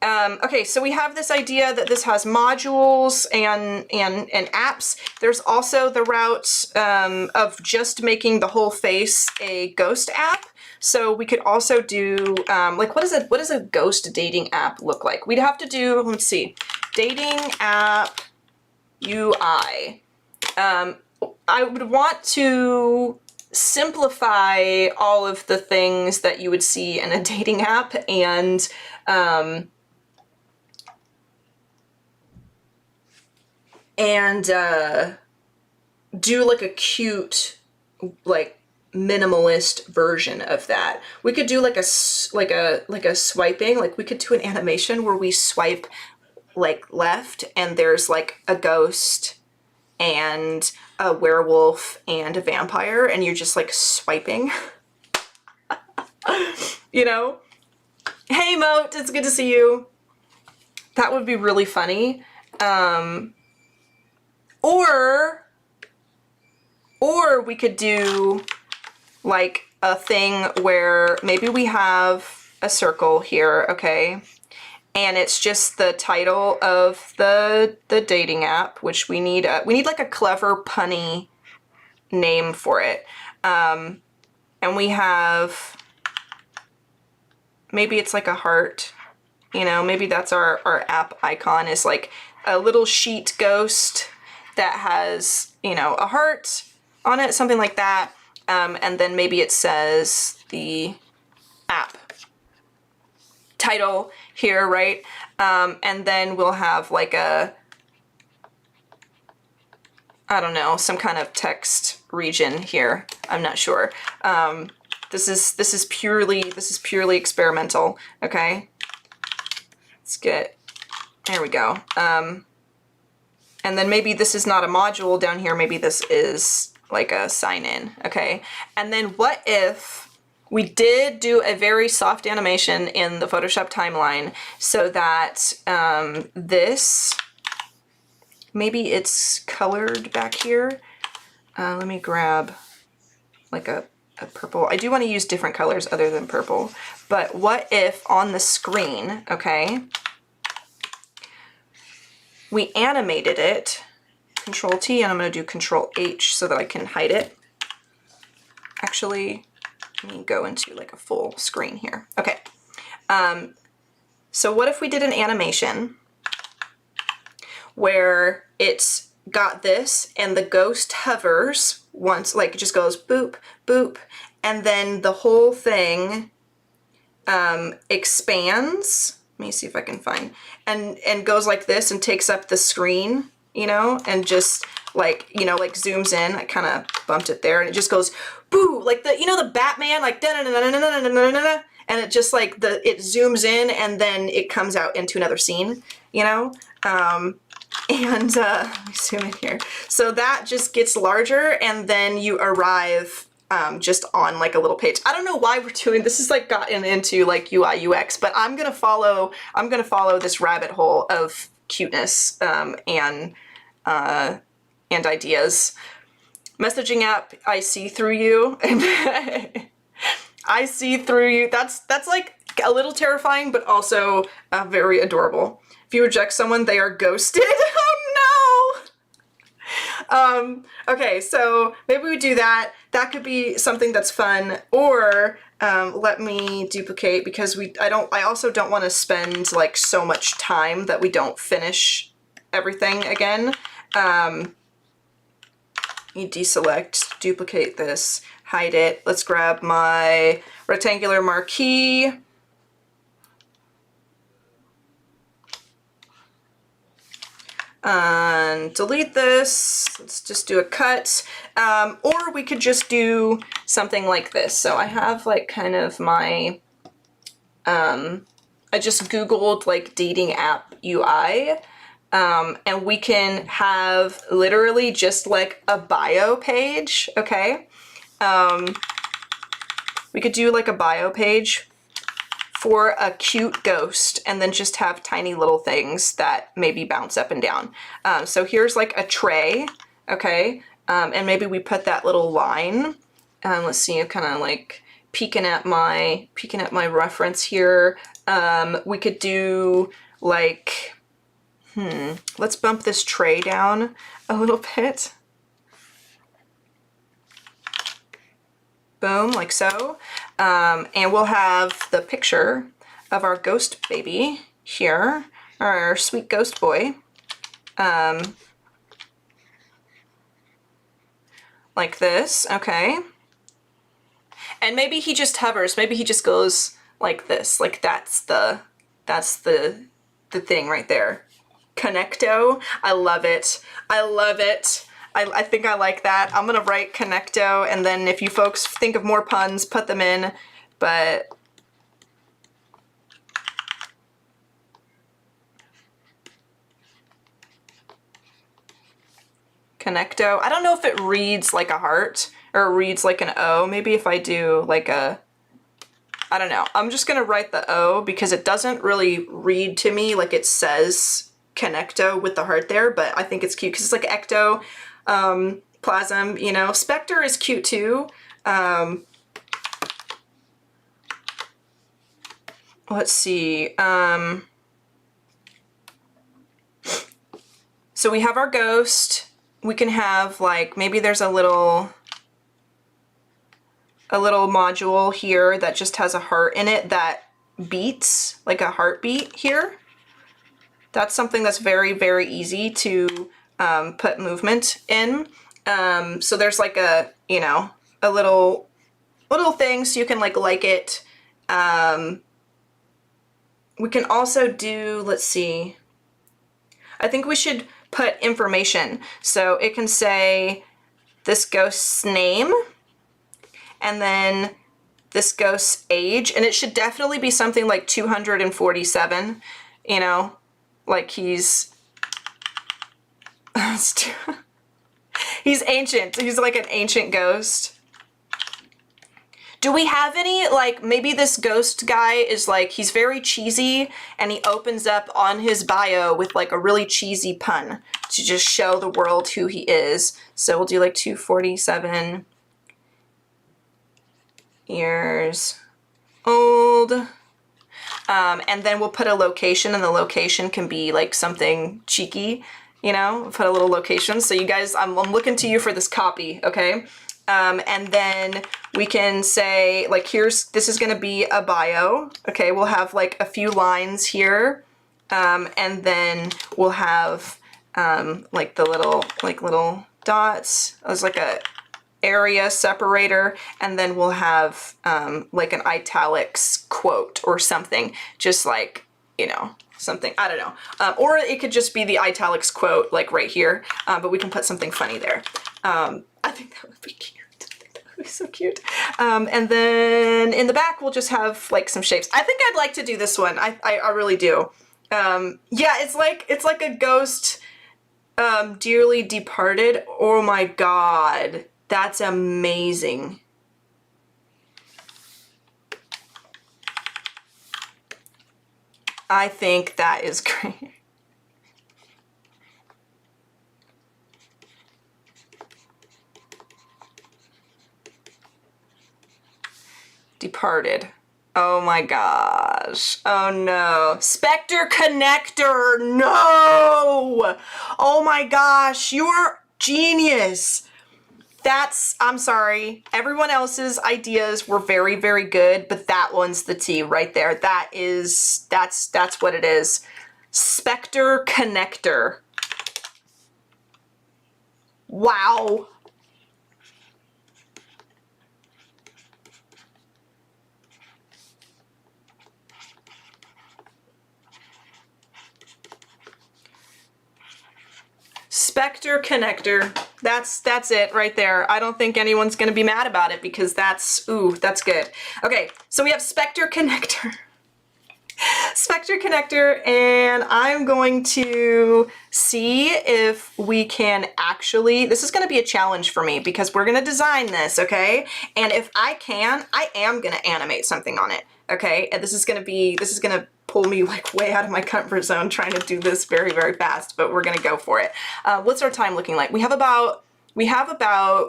Okay, so we have this idea that this has modules and apps. There's also the route of just making the whole face a ghost app. So we could also do, like, what does a ghost dating app look like? We'd have to do, let's see, dating app UI. I would want to simplify all of the things that you would see in a dating app and do like a cute, like minimalist version of that. We could do like a swiping, like we could do an animation where we swipe like left and there's like a ghost and a werewolf and a vampire and you're just like swiping. You know? Hey Moat, it's good to see you. That would be really Or we could do like a thing where maybe we have a circle here, okay? And it's just the title of the dating app, which we need like a clever punny name for it. And we have, maybe it's like a heart, you know, maybe that's our app icon, is like a little sheet ghost that has, you know, a heart on it, something like that. And then maybe it says the app title here, right? And then we'll have like a, I don't know, some kind of text region here. I'm not sure. This is purely experimental. Okay. Let's get, there we go. And then maybe this is not a module down here. Maybe this is like a sign in. Okay. And then what if we did do a very soft animation in the Photoshop timeline so that this, maybe it's colored back here. Let me grab like a purple. I do want to use different colors other than purple. But what if on the screen, okay, we animated it, Control T, and I'm going to do Control H so that I can hide it. Actually, let me go into like a full screen here. Okay. So what if we did an animation where it's got this and the ghost hovers once, like it just goes boop, boop, and then the whole thing expands. Let me see if I can find, and goes like this and takes up the screen, you know, and just like, you know, like zooms in. I kind of bumped it there, and it just goes boo, like the, you know, the Batman, like da da da da da da da da da, and it just like it zooms in and then it comes out into another scene, you know. And let me zoom in here. So that just gets larger, and then you arrive just on like a little page. I don't know why we're doing this. Is like gotten into like UI UX, but I'm gonna follow this rabbit hole of cuteness and ideas. Messaging app, I see through you. I see through you. That's like a little terrifying, but also very adorable. If you reject someone, they are ghosted. Oh no! Okay, so maybe we do that. That could be something that's fun. Or let me duplicate, because I also don't want to spend like so much time that we don't finish everything again. You deselect, duplicate this, hide it. Let's grab my rectangular marquee. And delete this. Let's just do a cut. Or we could just do something like this. So I have like kind of my, I just Googled like dating app UI. And we can have literally just like a bio page, okay? We could do like a bio page for a cute ghost, and then just have tiny little things that maybe bounce up and down. So here's like a tray, okay? And maybe we put that little line. Let's see, I'm kind of like peeking at my reference here. We could do like, let's bump this tray down a little bit. Boom, like so. And we'll have the picture of our ghost baby here, our sweet ghost boy. Like this, okay. And maybe he just hovers, maybe he just goes like this, like that's the thing right there. Connecto, I love it. I love it. I think I like that. I'm gonna write Connecto, and then if you folks think of more puns, put them in, but Connecto. I don't know if it reads like a heart or reads like an O. Maybe if I do like a, I don't know. I'm just gonna write the O because it doesn't really read to me like it says Connecto with the heart there, but I think it's cute because it's like ecto. ectoplasm, you know. Spectre is cute too. Let's see. So we have our ghost. We can have like, maybe there's a little module here that just has a heart in it that beats, like a heartbeat here. That's something that's very, very easy to put movement in. So there's like a, you know, a little thing so you can like it. We can also do, let's see, I think we should put information. So it can say this ghost's name and then this ghost's age, and it should definitely be something like 247, you know, like he's ancient. He's like an ancient ghost. Do we have any, like, maybe this ghost guy is like, he's very cheesy and he opens up on his bio with like a really cheesy pun to just show the world who he is. So we'll do like 247 years old. And then we'll put a location, and the location can be like something cheeky, you know, put a little location. So you guys, I'm looking to you for this copy, okay? And then we can say like, this is gonna be a bio, okay? We'll have like a few lines here, and then we'll have like the little dots as like a area separator, and then we'll have like an italics quote or something, just like, you know, something, I don't know. Or it could just be the italics quote like right here, but we can put something funny there. I think that would be cute. I think that would be so cute. And then in the back, we'll just have like some shapes. I think I'd like to do this one. I really do. Yeah, it's like a ghost, dearly departed. Oh my God. That's amazing. I think that is great. Departed. Oh my gosh. Oh no. Spectre connector. No. Oh my gosh. You're genius. I'm sorry. Everyone else's ideas were very, very good, but that one's the T right there. That's what it is. Spectre connector. Wow. Spectre connector. That's it right there. I don't think anyone's gonna be mad about it because that's good. Okay, so we have Spectre connector. Spectre connector, and I'm going to see if we can actually, this is gonna be a challenge for me because we're gonna design this, okay? And if I am gonna animate something on it, okay? And this is gonna pull me like way out of my comfort zone trying to do this very, very fast, but we're gonna go for it. What's our time looking like? We have about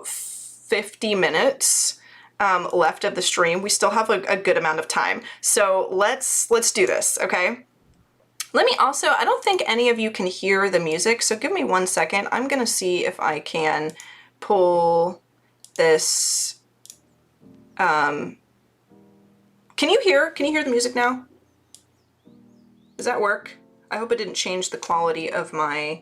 50 minutes left of the stream. We still have a good amount of time. So let's do this, okay? Let me also, I don't think any of you can hear the music, so give me 1 second. I'm gonna see if I can pull this. Can you hear the music now? Does that work? I hope it didn't change the quality of my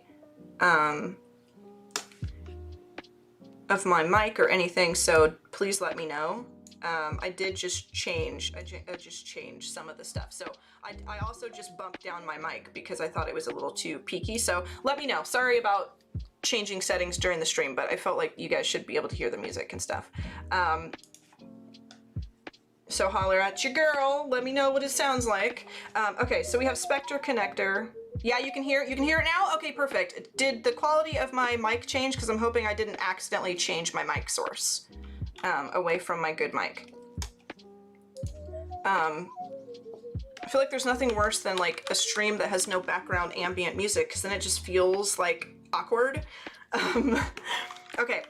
mic or anything, so please let me know. I did just change, I just changed some of the stuff. So I also just bumped down my mic because I thought it was a little too peaky, so let me know. Sorry about changing settings during the stream, but I felt like you guys should be able to hear the music and stuff. So holler at your girl, let me know what it sounds like. Okay, so we have Spectre connector. Yeah, you can hear it now? Okay, perfect. Did the quality of my mic change? Because I'm hoping I didn't accidentally change my mic source away from my good mic. I feel like there's nothing worse than like a stream that has no background ambient music, because then it just feels like awkward. Okay,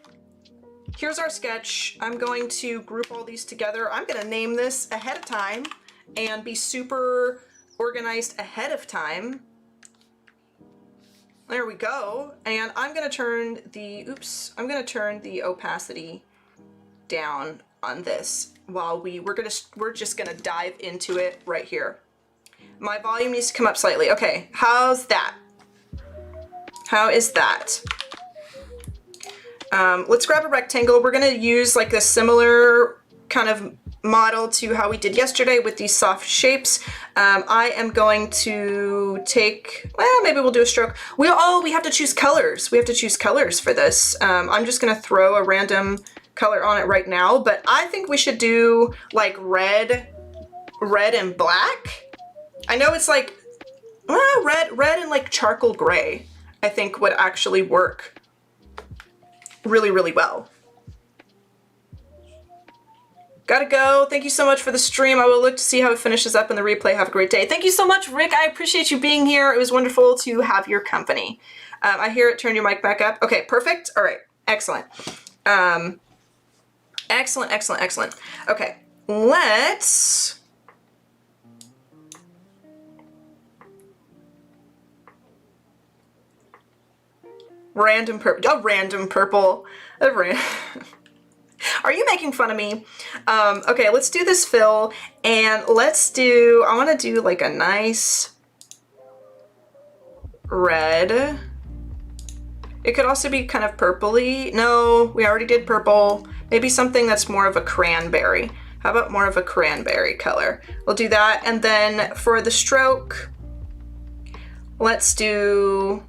here's our sketch. I'm going to group all these together. I'm gonna name this ahead of time and be super organized ahead of time. There we go. And I'm gonna turn the opacity down on this while we're just gonna dive into it right here. My volume needs to come up slightly. Okay, how's that? How is that? Let's grab a rectangle. We're gonna use like a similar kind of model to how we did yesterday with these soft shapes. I am going to take, well, maybe we'll do a stroke. We have to choose colors. We have to choose colors for this. I'm just gonna throw a random color on it right now, but I think we should do like red and black. I know it's like, red and like charcoal gray, I think would actually work really, really well. Gotta go. Thank you so much for the stream. I will look to see how it finishes up in the replay. Have a great day. Thank you so much, Rick. I appreciate you being here. It was wonderful to have your company. I hear it. Turn your mic back up. Okay, perfect. All right. Excellent. Excellent, excellent, excellent. Okay, let's... Random purple. Oh, random purple. Are you making fun of me? Okay, let's do this fill, and let's do, I want to do like a nice red. It could also be kind of purpley. No, we already did purple. Maybe something that's more of a cranberry. How about more of a cranberry color? We'll do that, and then for the stroke, let's do...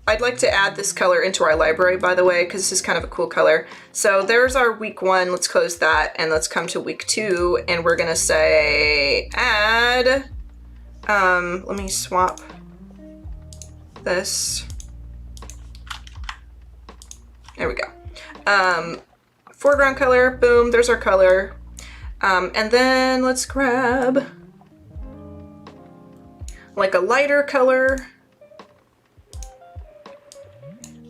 I'd like to add this color into our library, by the way, because this is kind of a cool color. So there's our week 1. Let's close that, and let's come to week 2, and we're gonna say add, let me swap this. There we go. Foreground color, boom, there's our color. And then let's grab like a lighter color.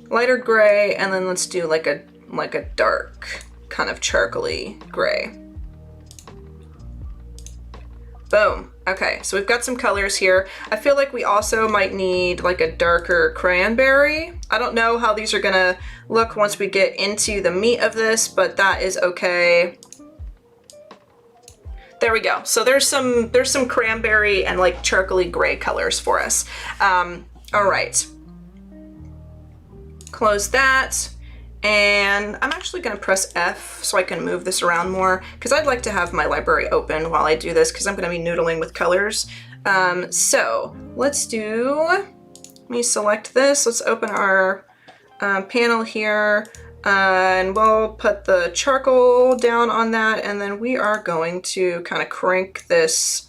Lighter gray, and then let's do like a dark kind of charcoaly gray. Boom. Okay, so we've got some colors here. I feel like we also might need like a darker cranberry. I don't know how these are gonna look once we get into the meat of this, but that is okay. There we go. So there's some cranberry and like charcoaly gray colors for us. All right. Close that, and I'm actually going to press F so I can move this around more, because I'd like to have my library open while I do this, because I'm going to be noodling with colors. So let's do, let me select this, let's open our panel here, and we'll put the charcoal down on that, and then we are going to kind of crank this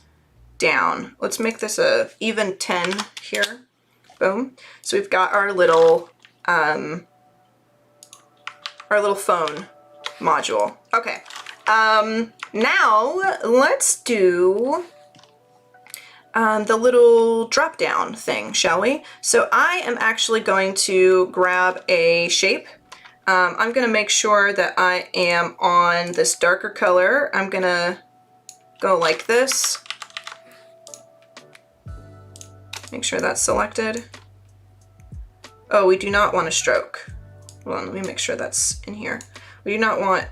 down. Let's make this a even 10 here. Boom. So we've got our little phone module. Okay, now let's do the little drop down thing, shall we? So I am actually going to grab a shape. I'm gonna make sure that I am on this darker color. I'm gonna go like this. Make sure that's selected. Oh, we do not want a stroke. Hold on, let me make sure that's in here. We do not want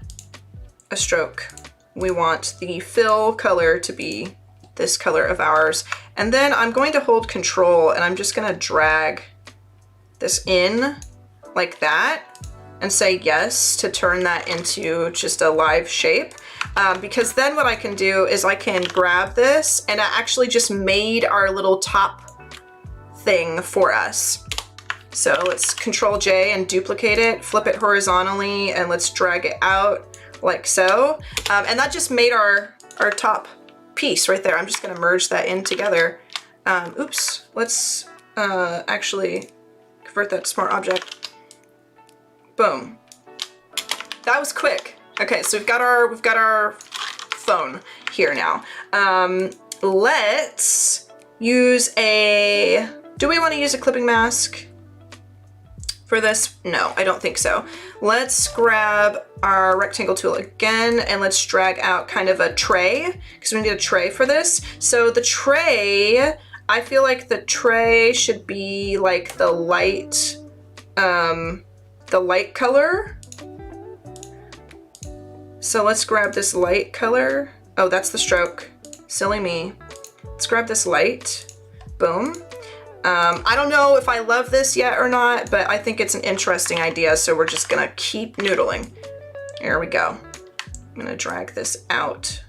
a stroke. We want the fill color to be this color of ours. And then I'm going to hold Control, and I'm just gonna drag this in like that and say yes to turn that into just a live shape. Because then what I can do is I can grab this, and I actually just made our little top thing for us. So let's Control J and duplicate it, flip it horizontally, and let's drag it out like so. And that just made our top piece right there. I'm just gonna merge that in together. Oops, let's actually convert that to Smart Object. Boom. That was quick. Okay, so we've got our phone here now. Let's use a, do we want to use a clipping mask? for this? No, I don't think so. Let's grab our rectangle tool again and let's drag out kind of a tray because we need a tray for this. So the tray, I feel like the tray should be like the light color. So let's grab this light color. Oh, that's the stroke. Silly me. Let's grab this light. Boom. I don't know if I love this yet or not, but I think it's an interesting idea, so we're just gonna keep noodling. There we go. I'm gonna drag this out.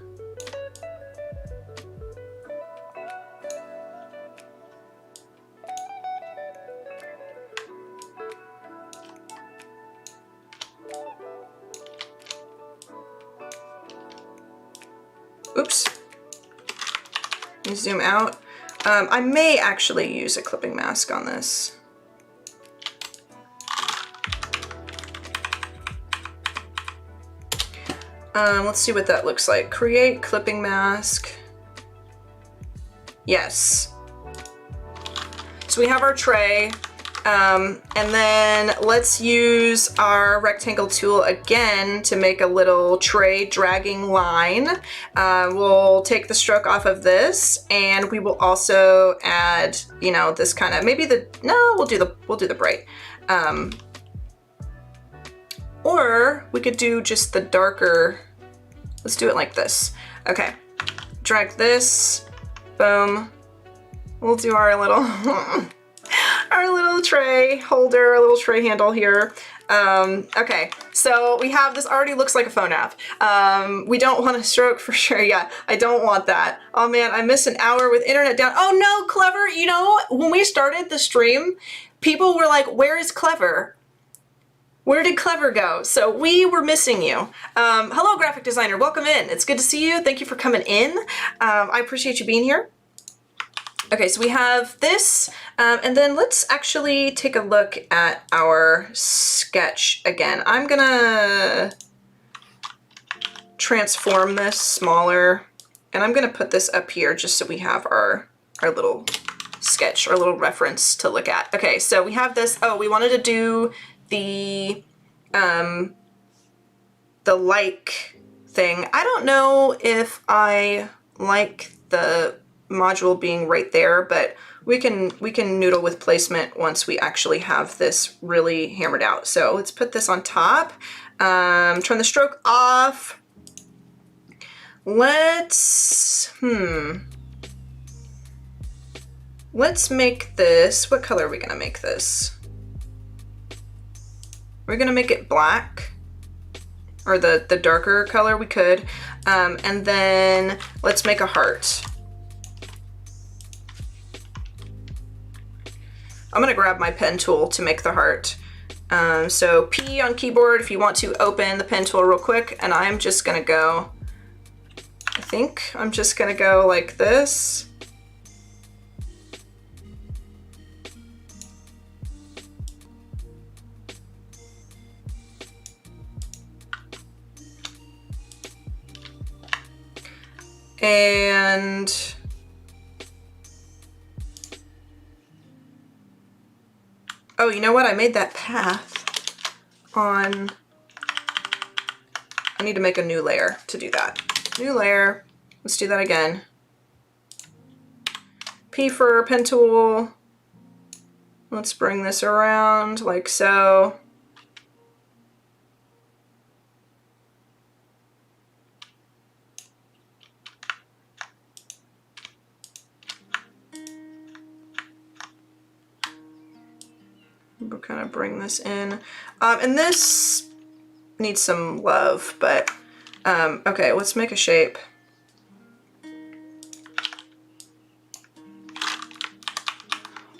Oops. Let me zoom out. I may actually use a clipping mask on this. Let's see what that looks like. Create clipping mask. Yes. So we have our tray. And then let's use our rectangle tool again to make a little tray dragging line. We'll take the stroke off of this, and we will also add, you know, this kind of, maybe the, no, we'll do the bright. Or we could do just the darker. Let's do it like this. Okay, drag this, boom. We'll do our little, our little tray holder, our little tray handle here. Okay, so we have this already looks like a phone app. We don't want a stroke for sure. Yeah, I don't want that. Oh man, I missed an hour with internet down. Oh no, Clever, you know, when we started the stream, people were like, where is Clever? Where did Clever go? So we were missing you. Hello, graphic designer, welcome in. It's good to see you. Thank you for coming in. I appreciate you being here. Okay, so we have this, and then let's actually take a look at our sketch again. I'm gonna transform this smaller, and I'm gonna put this up here just so we have our little sketch, our little reference to look at. Okay, so we have this. Oh, we wanted to do the like thing. I don't know if I like the module being right there, but we can noodle with placement once we actually have this really hammered out. So let's put this on top, turn the stroke off. Let's make this, what color are we gonna make this? We're gonna make it black, or the darker color we could, and then let's make a heart. I'm gonna grab my pen tool to make the heart. So P on keyboard if you want to open the pen tool real quick, and I'm just gonna go, I think I'm just gonna go like this. And oh, you know what? I made that path on, I need to make a new layer to do that. New layer, let's do that again. P for pen tool. Let's bring this around like so. We'll kind of bring this in. And this needs some love, but okay, let's make a shape.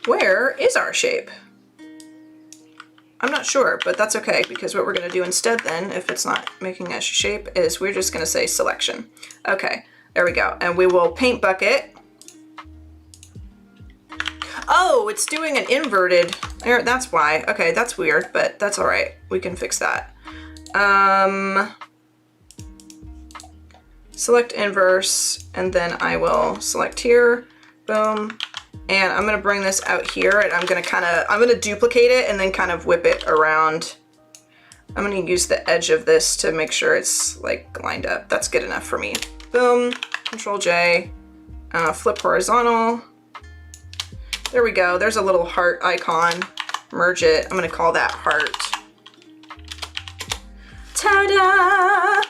Where is our shape? I'm not sure, but that's okay, because what we're gonna do instead then, if it's not making a shape, is we're just gonna say selection. Okay, there we go. And we will paint bucket. Oh, it's doing an inverted. There, that's why. Okay, that's weird, but that's all right. We can fix that. Select inverse, and then I will select here. Boom. And I'm gonna bring this out here and I'm gonna duplicate it and then kind of whip it around. I'm gonna use the edge of this to make sure it's like lined up. That's good enough for me. Boom, Control J, flip horizontal. There we go, there's a little heart icon. Merge it, I'm gonna call that heart. Ta-da!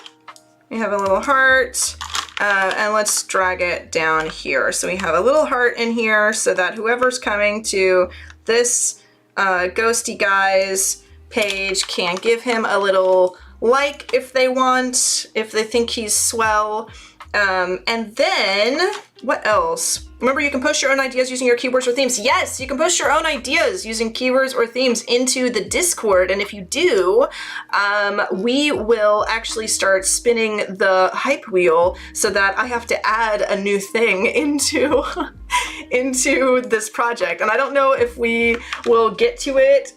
We have a little heart. And let's drag it down here. So we have a little heart in here so that whoever's coming to this Ghosty Guy's page can give him a little like if they want, if they think he's swell. And then, what else? Remember, you can post your own ideas using your keywords or themes. Yes, you can post your own ideas using keywords or themes into the Discord. And if you do, we will actually start spinning the hype wheel so that I have to add a new thing into, into this project. And I don't know if we will get to it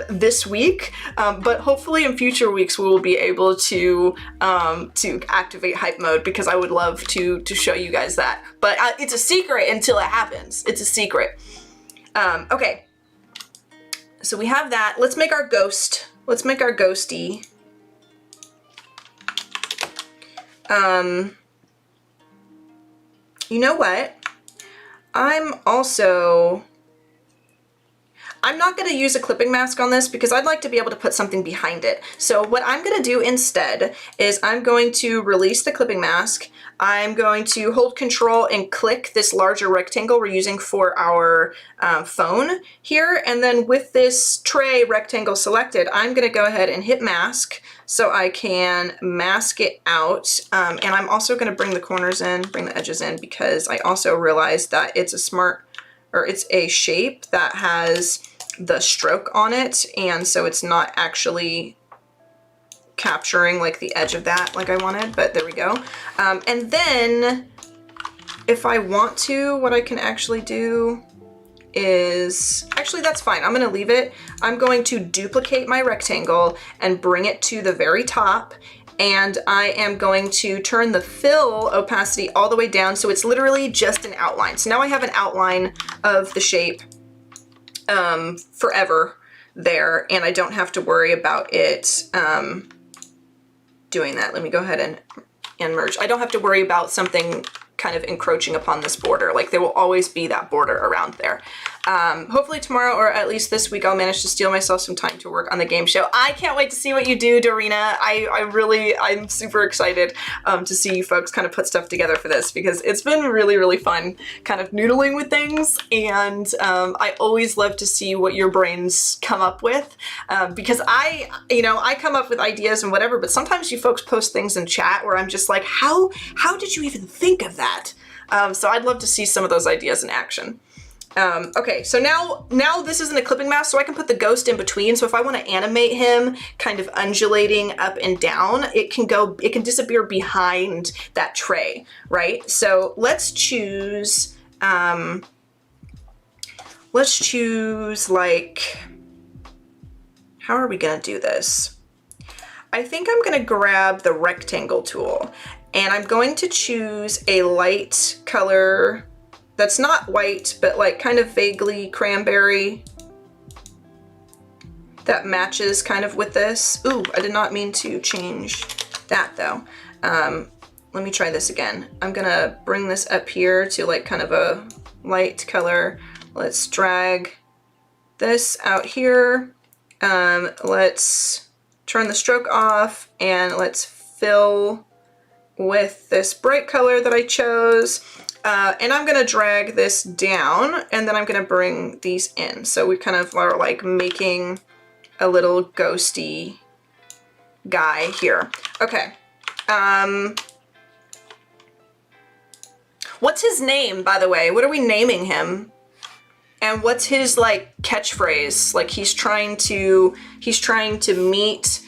this week, but hopefully in future weeks we will be able to activate hype mode, because I would love to show you guys that. But it's a secret until it happens. It's a secret. Okay, so we have that. Let's make our ghost. Let's make our ghosty. You know what? I'm not going to use a clipping mask on this because I'd like to be able to put something behind it. So what I'm going to do instead is I'm going to release the clipping mask. I'm going to hold Control and click this larger rectangle we're using for our phone here. And then with this tray rectangle selected, I'm going to go ahead and hit mask so I can mask it out. And I'm also going to bring the corners in, bring the edges in, because I also realized that it's a shape that has the stroke on it, and so it's not actually capturing like the edge of that like I wanted, but there we go. And then if I want to, what I can actually do is, actually that's fine, I'm gonna leave it. I'm going to duplicate my rectangle and bring it to the very top, and I am going to turn the fill opacity all the way down so it's literally just an outline. So now I have an outline of the shape forever there, and I don't have to worry about it doing that. Let me go ahead and merge. I don't have to worry about something kind of encroaching upon this border. Like, there will always be that border around there. Hopefully tomorrow, or at least this week, I'll manage to steal myself some time to work on the game show. I can't wait to see what you do, Dorina. I'm super excited to see you folks kind of put stuff together for this, because it's been really, really fun kind of noodling with things, and I always love to see what your brains come up with, because I come up with ideas and whatever, but sometimes you folks post things in chat where I'm just like, how did you even think of that? So I'd love to see some of those ideas in action. Okay, so now this isn't a clipping mask, so I can put the ghost in between. So if I want to animate him kind of undulating up and down, it can disappear behind that tray, right? So let's choose like, how are we gonna do this? I think I'm gonna grab the rectangle tool, and I'm going to choose a light color that's not white, but like kind of vaguely cranberry, that matches kind of with this. Ooh, I did not mean to change that though. Let me try this again. I'm gonna bring this up here to like kind of a light color. Let's drag this out here. Let's turn the stroke off, and let's fill with this bright color that I chose. And I'm gonna drag this down, and then I'm gonna bring these in. So we kind of are like making a little ghosty guy here. Okay. What's his name, by the way? What are we naming him? And what's his like catchphrase? Like he's trying to meet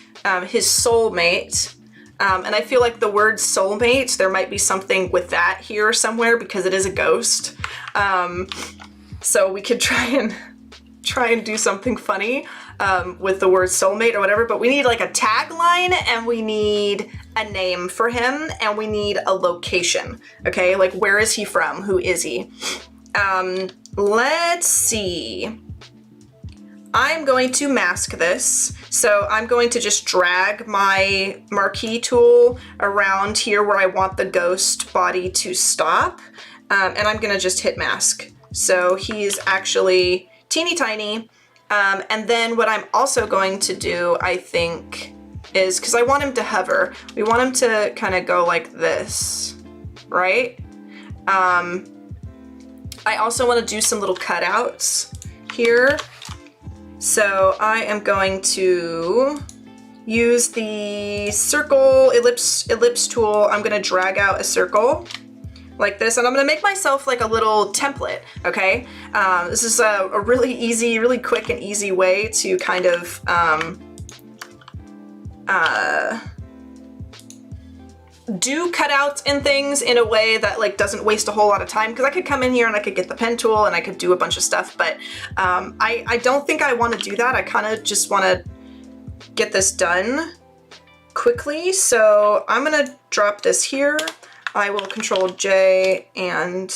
his soulmate. And I feel like the word soulmate, there might be something with that here somewhere, because it is a ghost. So we could try and do something funny with the word soulmate or whatever, but we need like a tagline, and we need a name for him, and we need a location, okay? Like, where is he from? Who is he? let's see. I'm going to mask this. So I'm going to just drag my marquee tool around here where I want the ghost body to stop. And I'm gonna just hit mask. So he's actually teeny tiny. And then what I'm also going to do, I think, is, because I want him to hover, we want him to kind of go like this, right? I also want to do some little cutouts here. So I am going to use the circle ellipse tool. I'm going to drag out a circle like this, and I'm going to make myself like a little template, okay? This is a really easy, really quick and easy way to kind of do cutouts and things in a way that like doesn't waste a whole lot of time, because I could come in here and I could get the pen tool and I could do a bunch of stuff, but I don't think I want to do that. I kind of just want to get this done quickly. So I'm gonna drop this here. I will Control J, and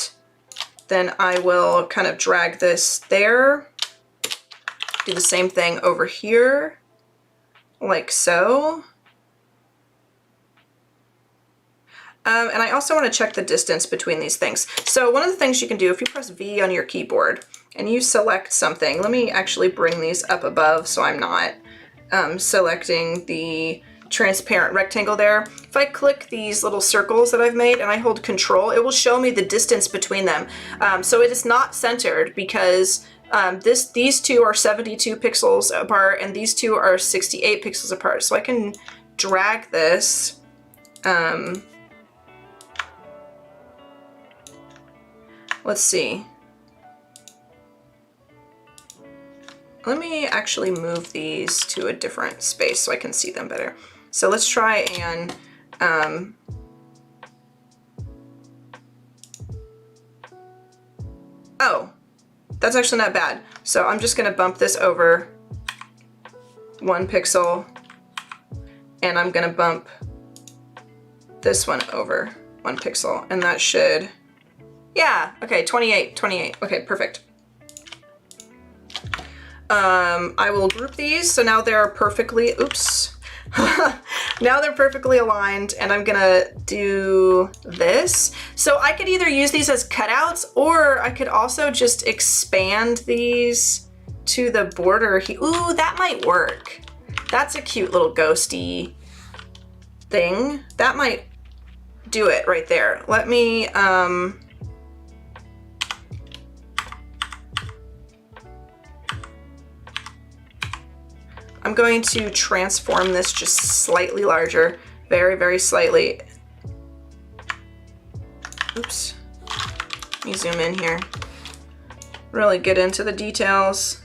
then I will kind of drag this there. Do the same thing over here, like so. And I also want to check the distance between these things. So one of the things you can do, if you press V on your keyboard and you select something, let me actually bring these up above so I'm not selecting the transparent rectangle there. If I click these little circles that I've made and I hold Control, it will show me the distance between them. So it is not centered because these two are 72 pixels apart and these two are 68 pixels apart. So I can drag this. Let's see. Let me actually move these to a different space so I can see them better. So let's try and oh, that's actually not bad. So I'm just gonna bump this over 1 pixel, and I'm gonna bump this one over 1 pixel, and that should, yeah, okay, 28, okay, perfect. I will group these, so now they're perfectly, oops. Now they're perfectly aligned, and I'm gonna do this. So I could either use these as cutouts, or I could also just expand these to the border. Ooh, that might work. That's a cute little ghosty thing. That might do it right there. Let me, I'm going to transform this just slightly larger, very, very slightly. Oops. Let me zoom in here. Really get into the details.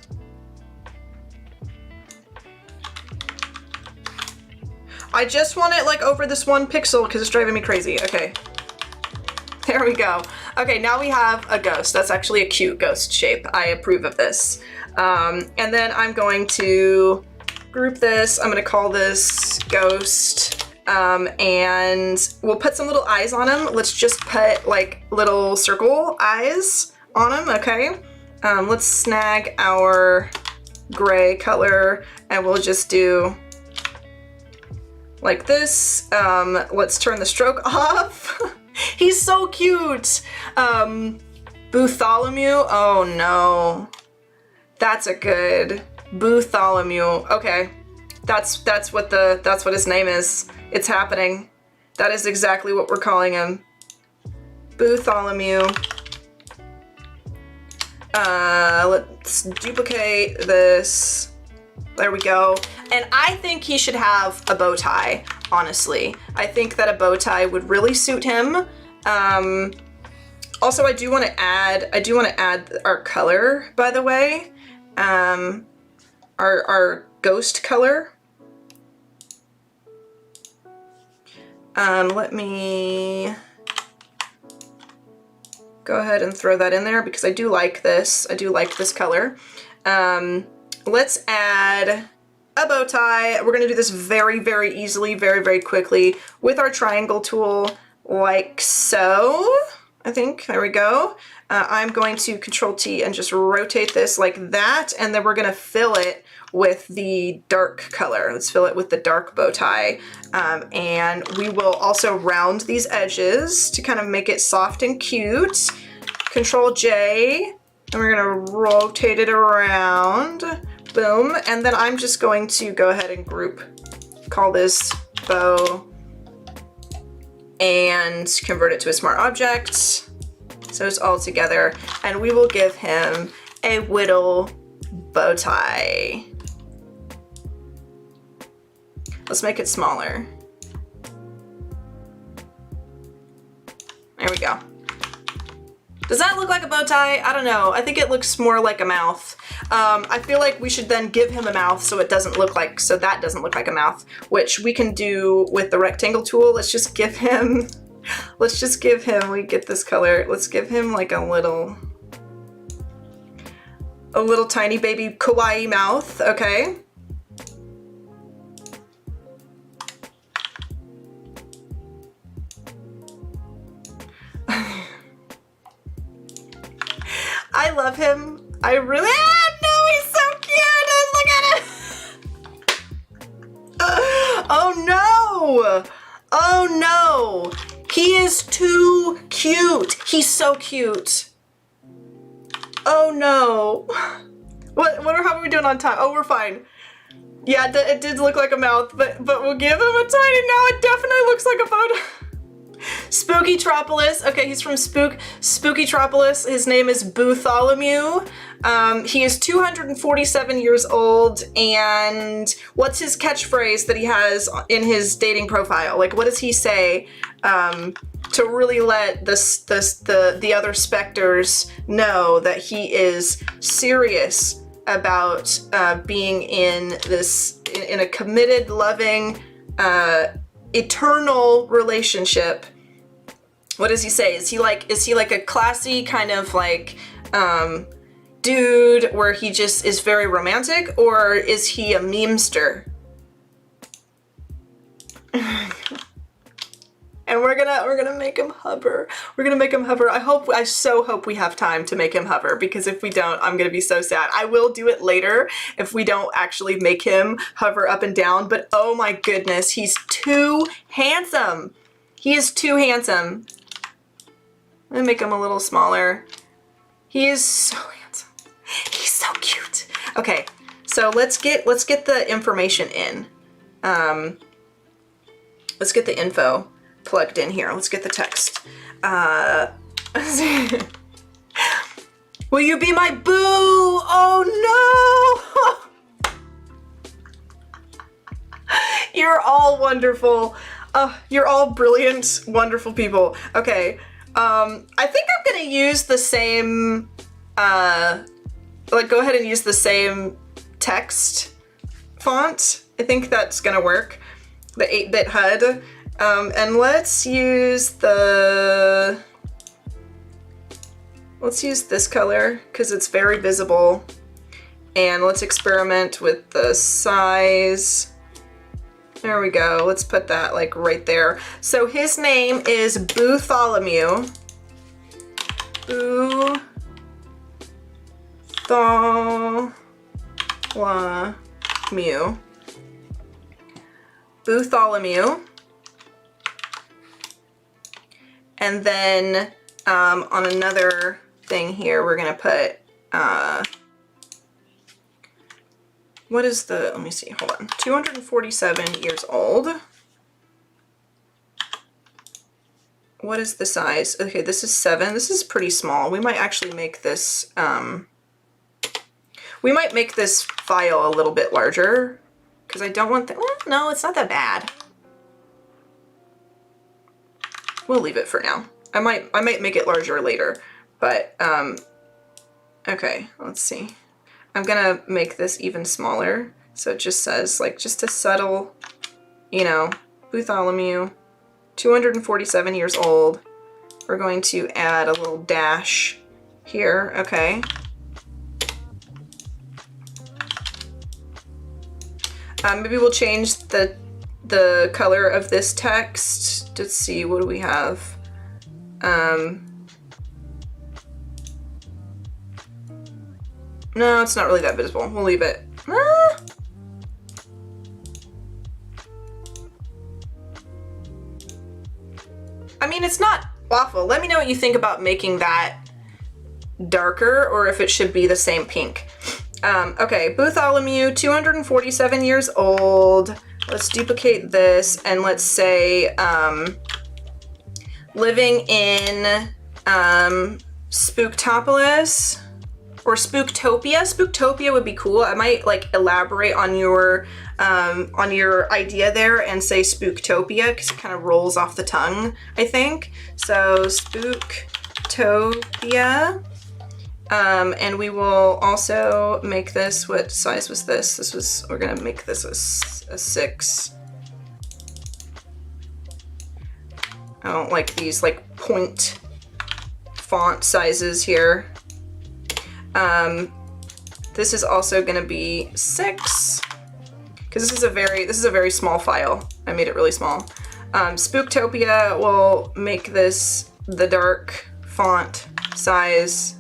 I just want it like over this 1 pixel because it's driving me crazy. Okay. There we go. Okay, now we have a ghost. That's actually a cute ghost shape. I approve of this. And then I'm going to group this. I'm gonna call this ghost, and we'll put some little eyes on him. Let's just put like little circle eyes on him, okay? Let's snag our gray color and we'll just do like this. Let's turn the stroke off. He's so cute. Bootholmew, oh no. That's a good Bootholmew. Okay, that's what his name is. It's happening. That is exactly what we're calling him. Bootholmew. Let's duplicate this. There we go. And I think he should have a bow tie, honestly. I think that a bow tie would really suit him. Also, I do want to add our color, by the way. Our ghost color. Let me go ahead and throw that in there because I do like this. I do like this color. Let's add a bow tie. We're gonna do this very, very easily, very, very quickly with our triangle tool, like so. I think. There we go. I'm going to Control T and just rotate this like that, and then we're gonna fill it with the dark color. Let's fill it with the dark bow tie. And we will also round these edges to kind of make it soft and cute. Control J, and we're gonna rotate it around. Boom. And then I'm just going to go ahead and call this bow, and convert it to a smart object. So it's all together, and we will give him a whittle bow tie. Let's make it smaller. There we go. Does that look like a bow tie? I don't know. I think it looks more like a mouth. I feel like we should then give him a mouth so that doesn't look like a mouth, which we can do with the rectangle tool. Let's just give him, we get this color. Let's give him like a little tiny baby kawaii mouth, okay? I love him. I really, no, he's so cute. Look at him. Oh no. Oh no. He is too cute. He's so cute. Oh no. How are we doing on time? Oh, we're fine. Yeah, it did look like a mouth, but we'll give him a tiny, now it definitely looks like a boat. Spookytropolis. Okay, he's from Spookytropolis. His name is Bootholmew. He is 247 years old, and what's his catchphrase that he has in his dating profile? Like, what does he say to really let the other specters know that he is serious about being in a committed, loving, eternal relationship? What does he say? Is he like a classy kind of like dude where he just is very romantic, or is he a memester? And we're gonna make him hover. We're gonna make him hover. I so hope we have time to make him hover, because if we don't, I'm gonna be so sad. I will do it later if we don't actually make him hover up and down, but oh my goodness, he's too handsome. He is too handsome. I'm gonna make him a little smaller. He is so handsome. He's so cute. Okay, so let's get the information in. Let's get the info plugged in here. Let's get the text. Will you be my boo? Oh no! You're all wonderful. You're all brilliant, wonderful people. Okay, I think I'm gonna use the same, go ahead and use the same text font. I think that's gonna work. The 8-bit HUD. And let's use this color because it's very visible, and let's experiment with the size. There we go. Let's put that like right there. So his name is Bootholmew. Bootholmew. And then on another thing here, we're gonna put, what is the, let me see, hold on. 247 years old. What is the size? Okay, this is 7. This is pretty small. We might actually make this, we might make this file a little bit larger, because I don't want that, well, no, it's not that bad. We'll leave it for now. I might make it larger later, but okay, let's see. I'm gonna make this even smaller, so it just says, like, just a subtle, you know, Bootholmew, 247 years old. We're going to add a little dash here, okay. Maybe we'll change the color of this text. Let's see, what do we have? No, it's not really that visible. We'll leave it. Ah. I mean, it's not awful. Let me know what you think about making that darker or if it should be the same pink. Okay, Bootholmew, 247 years old. Let's duplicate this and let's say living in Spooktopolis or Spooktopia. Spooktopia would be cool. I might like elaborate on your idea there and say Spooktopia because it kind of rolls off the tongue, I think. So Spooktopia. And we will also make this, what size was this? This was, we're gonna make this a 6. I don't like these like point font sizes here. This is also gonna be 6, because this is a very small file. I made it really small. Spooktopia will make this the dark font size.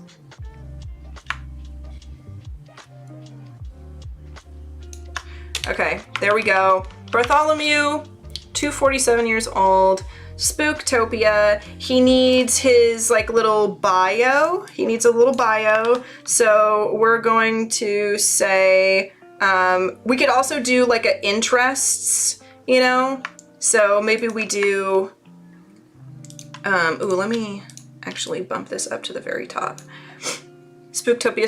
Okay, there we go. Bartholomew, 247 years old. Spooktopia. He needs his like little bio. He needs a little bio. So we're going to say, we could also do like a interests, you know? So maybe we do, ooh, let me actually bump this up to the very top. Spooktopia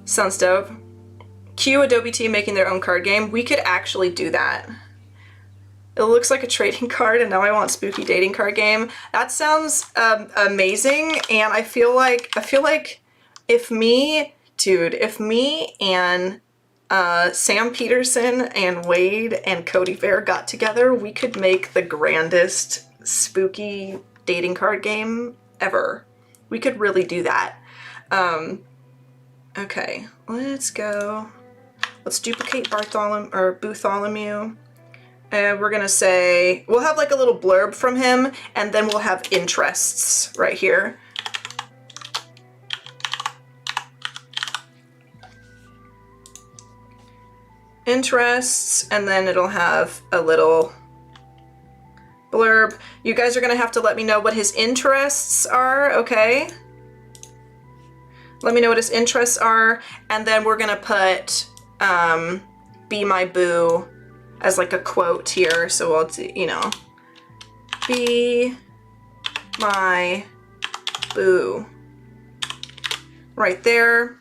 sounds dope. Cue Adobe team making their own card game. We could actually do that. It looks like a trading card and now I want spooky dating card game. That sounds amazing, and I feel like if me and Sam Peterson and Wade and Cody Bear got together, we could make the grandest spooky dating card game ever. We could really do that. Okay, let's go. Let's duplicate Bootholmew. And we're gonna say, we'll have like a little blurb from him, and then we'll have interests right here. Interests, and then it'll have a little blurb. You guys are gonna have to let me know what his interests are, okay? Let me know what his interests are, and then we're gonna put Be My Boo as like a quote here, so I'll do, you know, be my boo. Right there.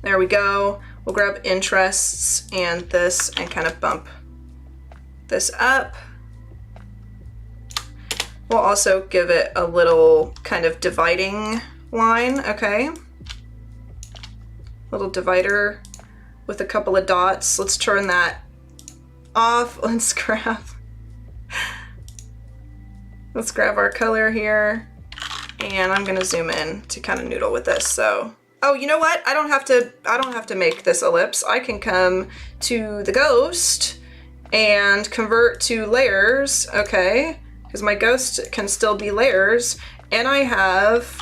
There we go. We'll grab interests and this and kind of bump this up. We'll also give it a little kind of dividing line, okay? Little divider with a couple of dots. Let's turn that off. Let's grab our color here, and I'm gonna zoom in to kind of noodle with this. So, oh, you know what? I don't have to make this ellipse. I can come to the ghost and convert to layers, okay? Because my ghost can still be layers, and I have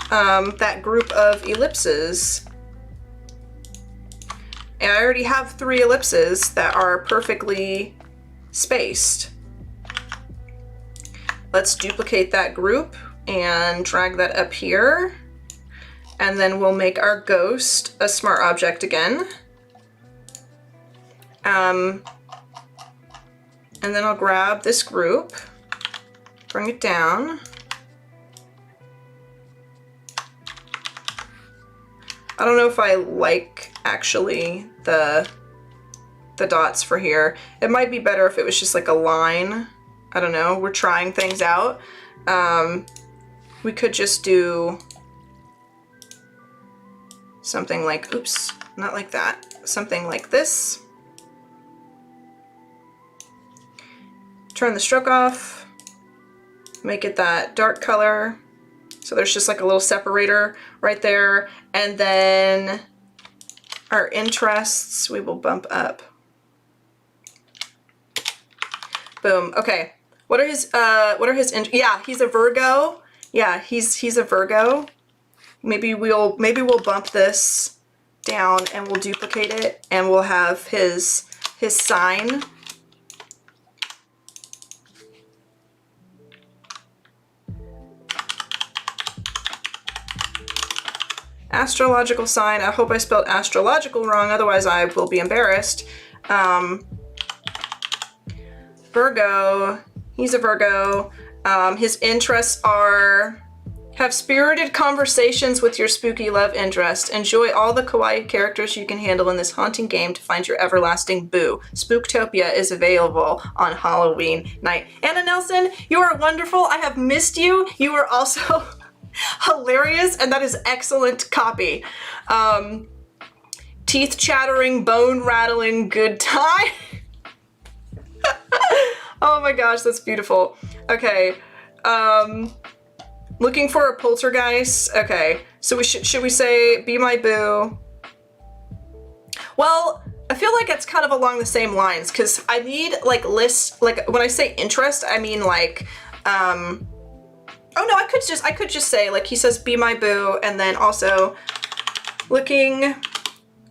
that group of ellipses. And I already have 3 ellipses that are perfectly spaced. Let's duplicate that group and drag that up here. And then we'll make our ghost a smart object again. And then I'll grab this group, bring it down. I don't know if I like actually the dots for here. It might be better if it was just like a line. I don't know, we're trying things out. We could just do something like, oops, not like that. Something like this. Turn the stroke off, make it that dark color. So there's just like a little separator right there. And then our interests, we will bump up. Boom, okay. What are his, yeah, he's a Virgo. Yeah, he's a Virgo. Maybe we'll bump this down and we'll duplicate it and we'll have his sign. Astrological sign. I hope I spelled astrological wrong, otherwise I will be embarrassed. Virgo. He's a Virgo. His interests are have spirited conversations with your spooky love interest. Enjoy all the kawaii characters you can handle in this haunting game to find your everlasting boo. Spooktopia is available on Halloween night. Anna Nelson, you are wonderful. I have missed you. You are also hilarious, and that is excellent copy. Teeth chattering, bone rattling, good time. Oh my gosh, that's beautiful. Okay, looking for a poltergeist. Okay, so should we say be my boo? Well, I feel like it's kind of along the same lines because I need like lists, like when I say interest, I mean like, oh no, I could just say like he says be my boo, and then also looking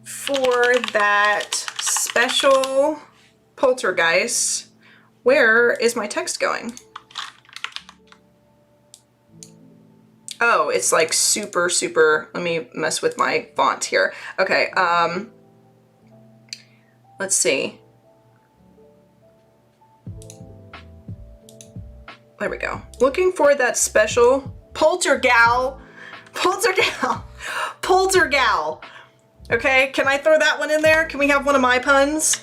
for that special poltergeist. Where is my text going? Oh, it's like super, let me mess with my font here. Okay, let's see. There we go. Looking for that special poltergal. Okay, can I throw that one in there? Can we have one of my puns?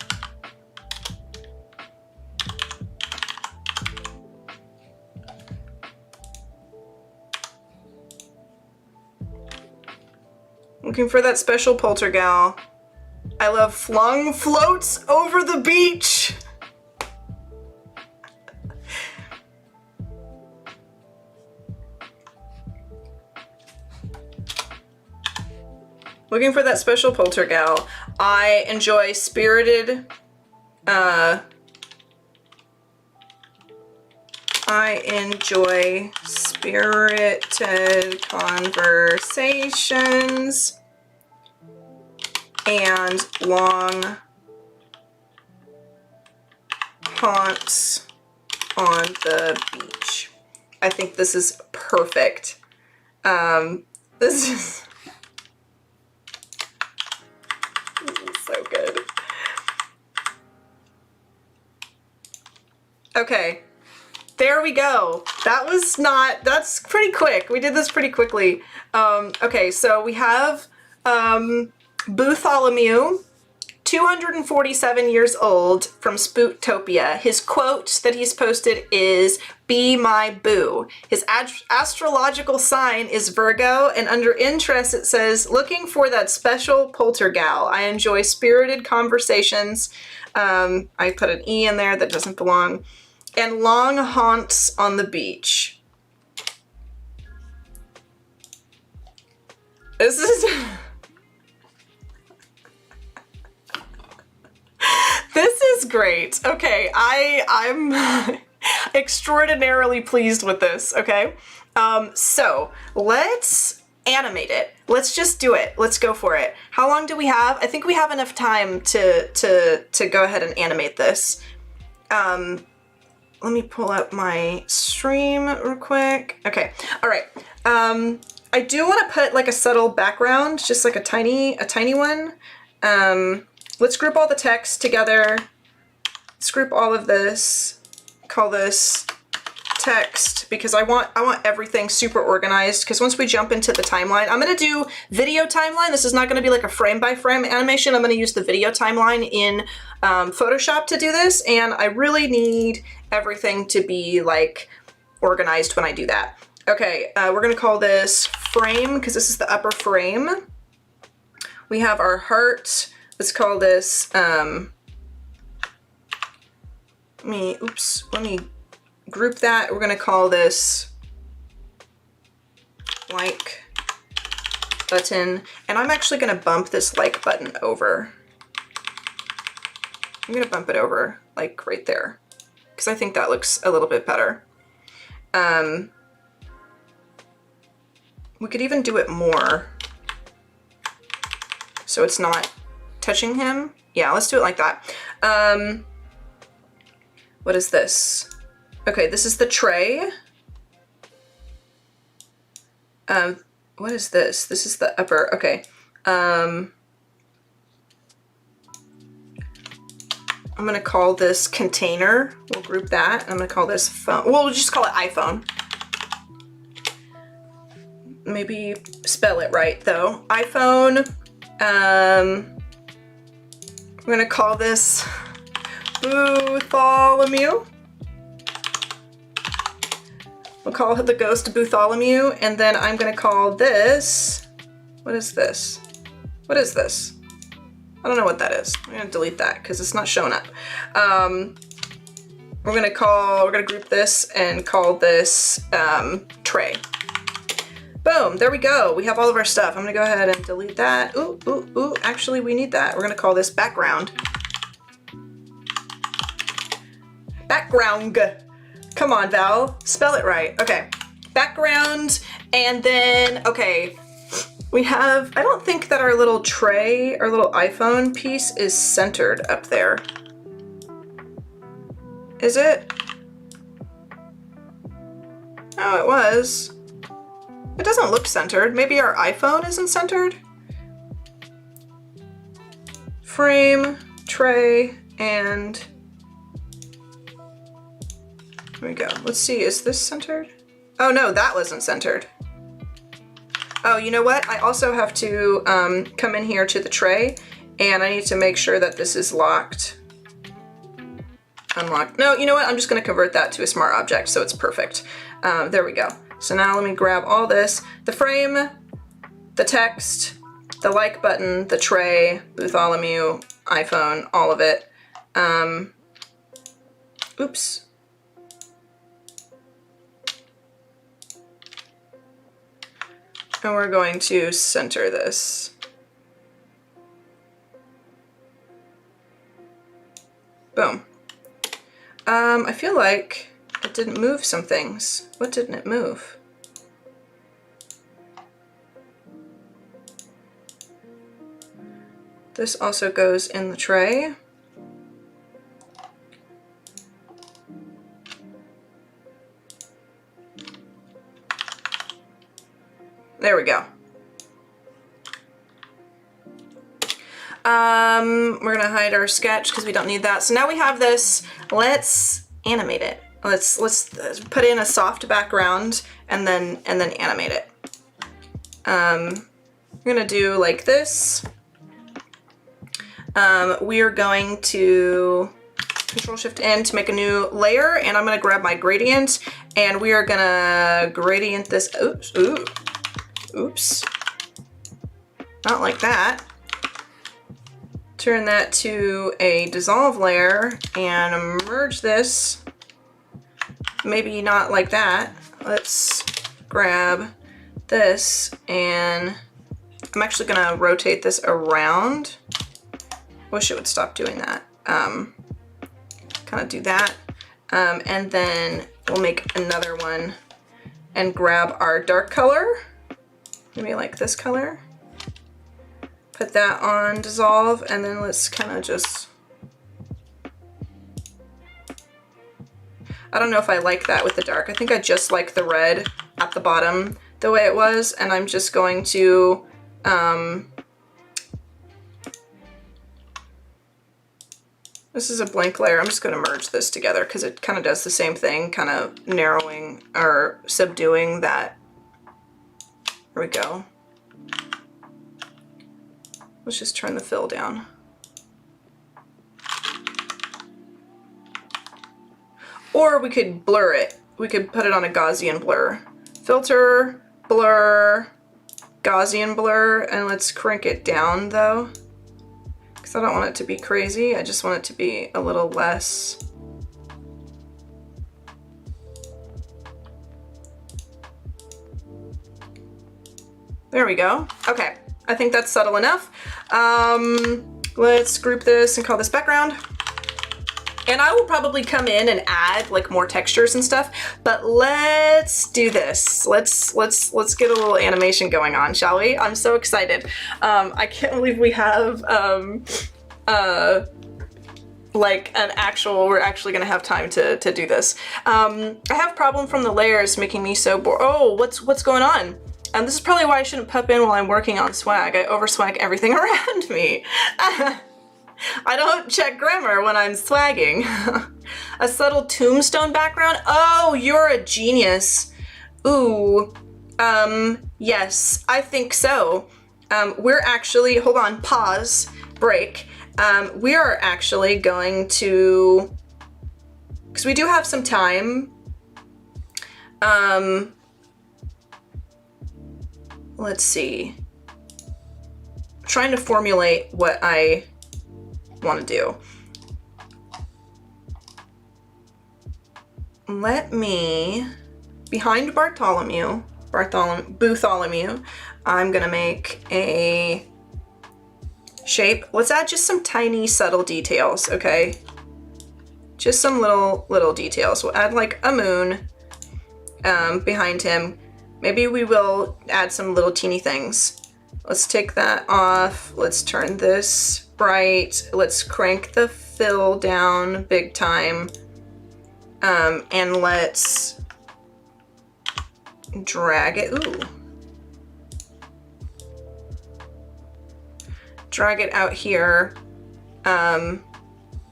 Looking for that special poltergal. I love flung floats over the beach. Looking for that special poltergal. I enjoy spirited, conversations and long haunts on the beach. I think this is perfect. This is so good. Okay, there we go. That's pretty quick. We did this pretty quickly. Okay, so we have Bootholmew, 247 years old, from Spooktopia. His quote that he's posted is, "Be my boo." His astrological sign is Virgo, and under interest it says, "Looking for that special poltergal. I enjoy spirited conversations." I put an E in there that doesn't belong. And long haunts on the beach. This is... This is great. Okay, I'm extraordinarily pleased with this, okay? So let's animate it. Let's just do it. Let's go for it. How long do we have? I think we have enough time to go ahead and animate this. Let me pull up my stream real quick. Okay, all right. I do want to put like a subtle background, just like a tiny one. Let's group all the text together. Let's group all of this. Call this text because I want everything super organized, because once we jump into the timeline, I'm gonna do video timeline. This is not gonna be like a frame by frame animation. I'm gonna use the video timeline in Photoshop to do this, and I really need everything to be like organized when I do that. Okay, we're gonna call this frame because this is the upper frame. We have our heart. Let's call this, let me group that. We're gonna call this like button, and I'm actually gonna bump this like button over. I'm gonna bump it over like right there, because I think that looks a little bit better. we could even do it more so it's not touching him. Yeah, let's do it like that. What is this? Okay, this is the tray. What is this? This is the upper, okay. I'm gonna call this container. We'll group that. I'm gonna call this phone. Well, we'll just call it iPhone. Maybe spell it right though. iPhone. I'm gonna call this Bootholmew. We'll call the ghost Bootholmew, and then I'm gonna call this, what is this? What is this? I don't know what that is. I'm gonna delete that because it's not showing up. We're gonna group this and call this tray. Boom, there we go. We have all of our stuff. I'm gonna go ahead and delete that. Ooh, ooh, ooh, actually we need that. We're gonna call this background. Background. Come on, Val, spell it right. Okay, background, and then, okay, we have, I don't think that our little tray, our little iPhone piece is centered up there. Is it? Oh, it was. It doesn't look centered. Maybe our iPhone isn't centered? Frame, tray, and here we go. Let's see, is this centered? Oh no, that wasn't centered. Oh, you know what? I also have to come in here to the tray, and I need to make sure that this is locked. Unlocked. No, you know what? I'm just gonna convert that to a smart object so it's perfect. There we go. So now let me grab all this. The frame, the text, the like button, the tray, Bootholmew, iPhone, all of it. Oops. And we're going to center this. Boom. I feel like it didn't move some things. What didn't it move? This also goes in the tray. There we go. We're gonna hide our sketch because we don't need that. So now we have this. Let's animate it. Let's put in a soft background and then animate it. We're gonna do like this. We are going to Control-Shift-N to make a new layer, and I'm gonna grab my gradient, and we are gonna gradient this. Oops, ooh. Oops. Not like that. Turn that to a dissolve layer and merge this. Maybe not like that. Let's grab this, and I'm actually gonna rotate this around. Wish it would stop doing that. Kind of do that. And then we'll make another one and grab our dark color. Maybe like this color. Put that on dissolve, and then let's kind of just, I don't know if I like that with the dark. I think I just like the red at the bottom the way it was, and I'm just going to this is a blank layer. I'm just going to merge this together because it kind of does the same thing, kind of narrowing or subduing that. There we go. Let's just turn the fill down. Or we could blur it. We could put it on a Gaussian blur. Filter, blur, Gaussian blur, and let's crank it down though. Because I don't want it to be crazy. I just want it to be a little less. There we go. Okay, I think that's subtle enough. Let's group this and call this background. And I will probably come in and add like more textures and stuff, but let's do this. Let's get a little animation going on, shall we? I'm so excited. I can't believe we have like we're actually gonna have time to do this. I have a problem from the layers making me so bored. Oh, what's going on? This is probably why I shouldn't pop in while I'm working on swag. I overswag everything around me. I don't check grammar when I'm swagging. A subtle tombstone background? Oh, you're a genius. Ooh, yes, I think so. We're actually, hold on, pause, break. We are actually going to, because we do have some time. Let's see. I'm trying to formulate what I want to do. Let me, behind Bootholmew, I'm gonna make a shape. Let's add just some tiny subtle details, okay? Just some little details. We'll add like a moon behind him. Maybe we will add some little teeny things. Let's take that off. Let's turn this bright. Let's crank the fill down big time. And let's drag it. Ooh. Drag it out here. And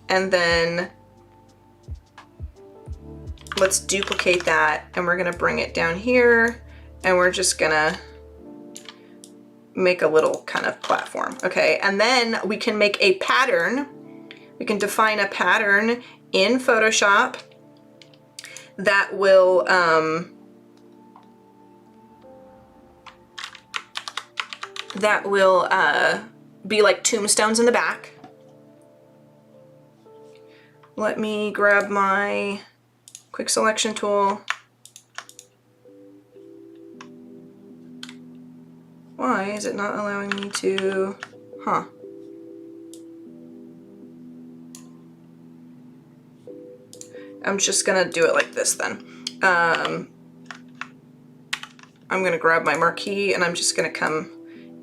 then let's duplicate that, and we're gonna bring it down here, and we're just gonna make a little kind of platform, okay? And then we can make a pattern. We can define a pattern in Photoshop that will be like tombstones in the back. Let me grab my quick selection tool. Why is it not allowing me to, huh? I'm just gonna do it like this then. I'm gonna grab my marquee and I'm just gonna come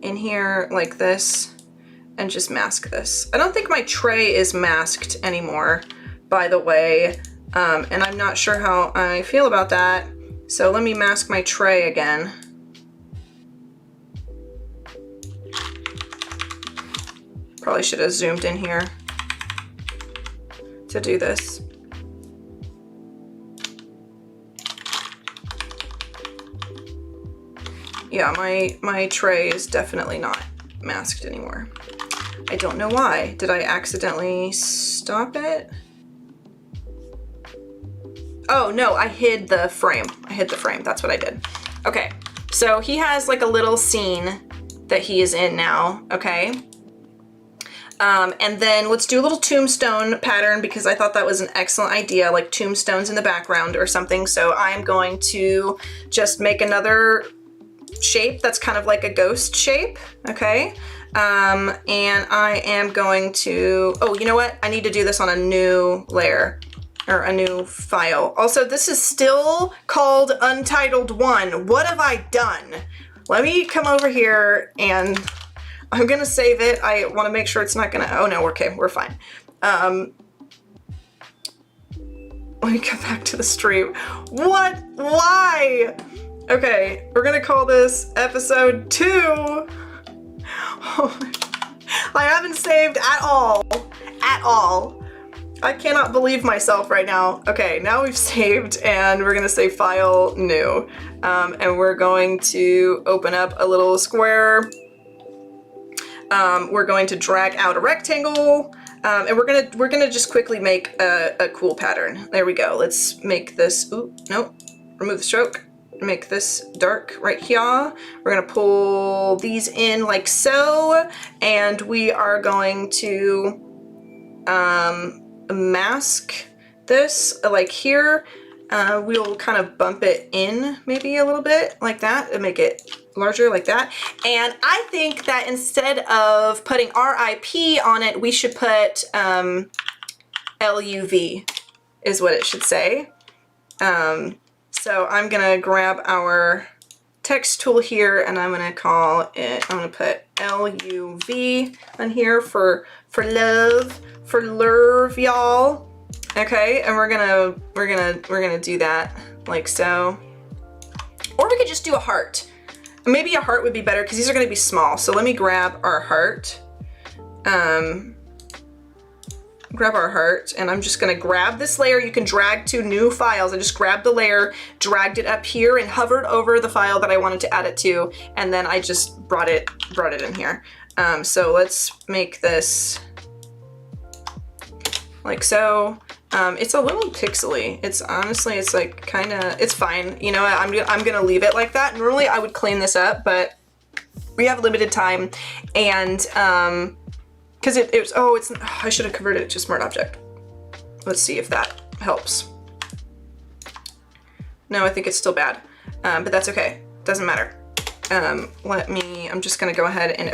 in here like this and just mask this. I don't think my tray is masked anymore, by the way, and I'm not sure how I feel about that. So let me mask my tray again. Probably should have zoomed in here to do this. Yeah, my tray is definitely not masked anymore. I don't know why. Did I accidentally stop it? Oh no, I hid the frame. I hid the frame, that's what I did. Okay, so he has like a little scene that he is in now, okay? And then let's do a little tombstone pattern because I thought that was an excellent idea, like tombstones in the background or something. So I'm going to just make another shape that's kind of like a ghost shape, okay? And I am going to, oh, you know what? I need to do this on a new layer or a new file. Also, this is still called Untitled 1. What have I done? Let me come over here and I'm gonna save it. I wanna make sure it's not gonna, oh no, okay, we're fine. Let me come back to the stream. What? Why? Okay, we're gonna call this episode 2. Oh, I haven't saved at all. At all. I cannot believe myself right now. Okay, now we've saved and we're gonna say file new. And we're going to open up a little square. We're going to drag out a rectangle. And we're gonna just quickly make a cool pattern. There we go. Let's make this, ooh, no, remove the stroke. Make this dark right here. We're gonna pull these in like so, and we are going to mask this like here. We'll kind of bump it in maybe a little bit like that and make it larger like that. And I think that instead of putting RIP on it, we should put LUV is what it should say. So I'm gonna grab our text tool here and I'm gonna call it, I'm gonna put LUV on here for love, y'all. Okay, and we're gonna do that like so. Or we could just do a heart. Maybe a heart would be better because these are gonna be small. So let me grab our heart. Grab our heart, and I'm just gonna grab this layer. You can drag to new files. I just grabbed the layer, dragged it up here, and hovered over the file that I wanted to add it to, and then I just brought it in here. So let's make this like so. It's a little pixely. It's honestly, it's like kinda, it's fine. You know, I'm gonna leave it like that. Normally I would clean this up, but we have limited time, and because I should have converted it to Smart Object. Let's see if that helps. No, I think it's still bad, but that's okay. Doesn't matter. I'm just gonna go ahead and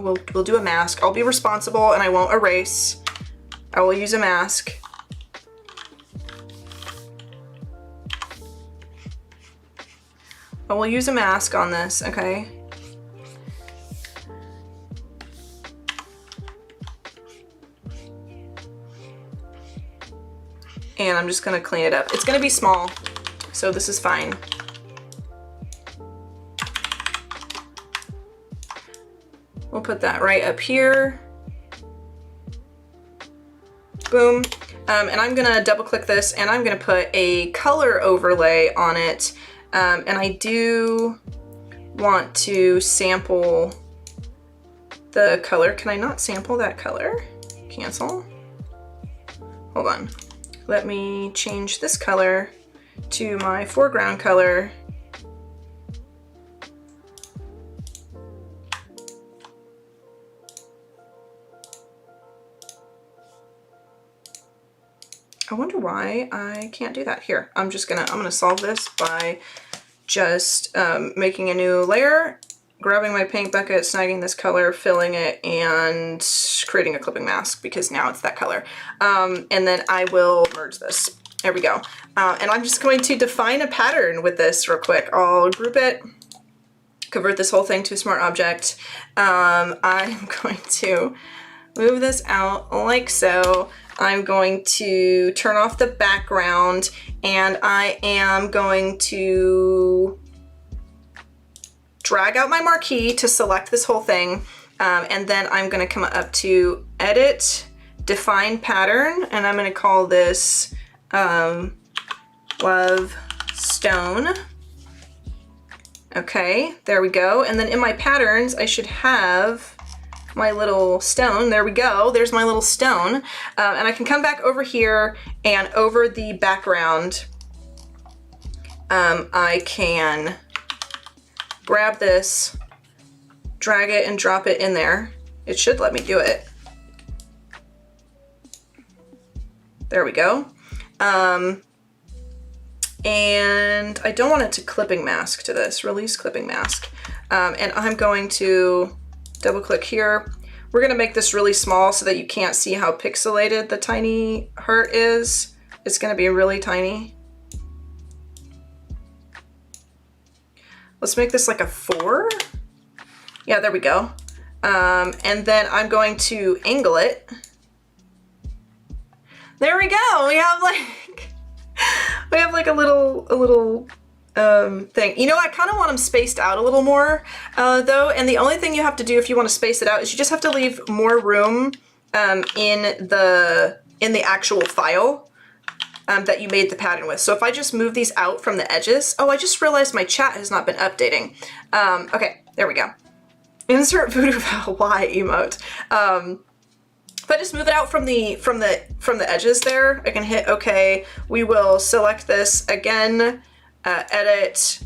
we'll do a mask. I'll be responsible and I won't erase. I will use a mask. I will use a mask on this, okay? And I'm just gonna clean it up. It's gonna be small, so this is fine. We'll put that right up here. Boom. And I'm gonna double click this and I'm gonna put a color overlay on it. And I do want to sample the color. Can I not sample that color? Cancel. Hold on. Let me change this color to my foreground color. I wonder why I can't do that. Here, I'm gonna solve this by just making a new layer, grabbing my paint bucket, snagging this color, filling it, and creating a clipping mask because now it's that color. And then I will merge this. There we go. And I'm just going to define a pattern with this real quick. I'll group it, convert this whole thing to a Smart Object. I'm going to move this out like so. I'm going to turn off the background and I am going to drag out my marquee to select this whole thing. And then I'm going to come up to Edit, Define Pattern, and I'm going to call this Love Stone. Okay, there we go. And then in my patterns, I should have my little stone. There we go. There's my little stone. And I can come back over here and over the background, I can grab this, drag it and drop it in there. It should let me do it. There we go. And I don't want it to clipping mask to this, release clipping mask. And I'm going to double click here. We're gonna make this really small so that you can't see how pixelated the tiny heart is. It's gonna be really tiny. Let's make this like a 4. Yeah, there we go. And then I'm going to angle it. There we go. We have like a little thing. You know, I kind of want them spaced out a little more though, and the only thing you have to do if you want to space it out is you just have to leave more room in the actual file that you made the pattern with. So if I just move these out from the edges, oh, I just realized my chat has not been updating. Okay, there we go. Insert VooDoo Val Y emote. If I just move it out from the edges there, I can hit OK. We will select this again. Edit,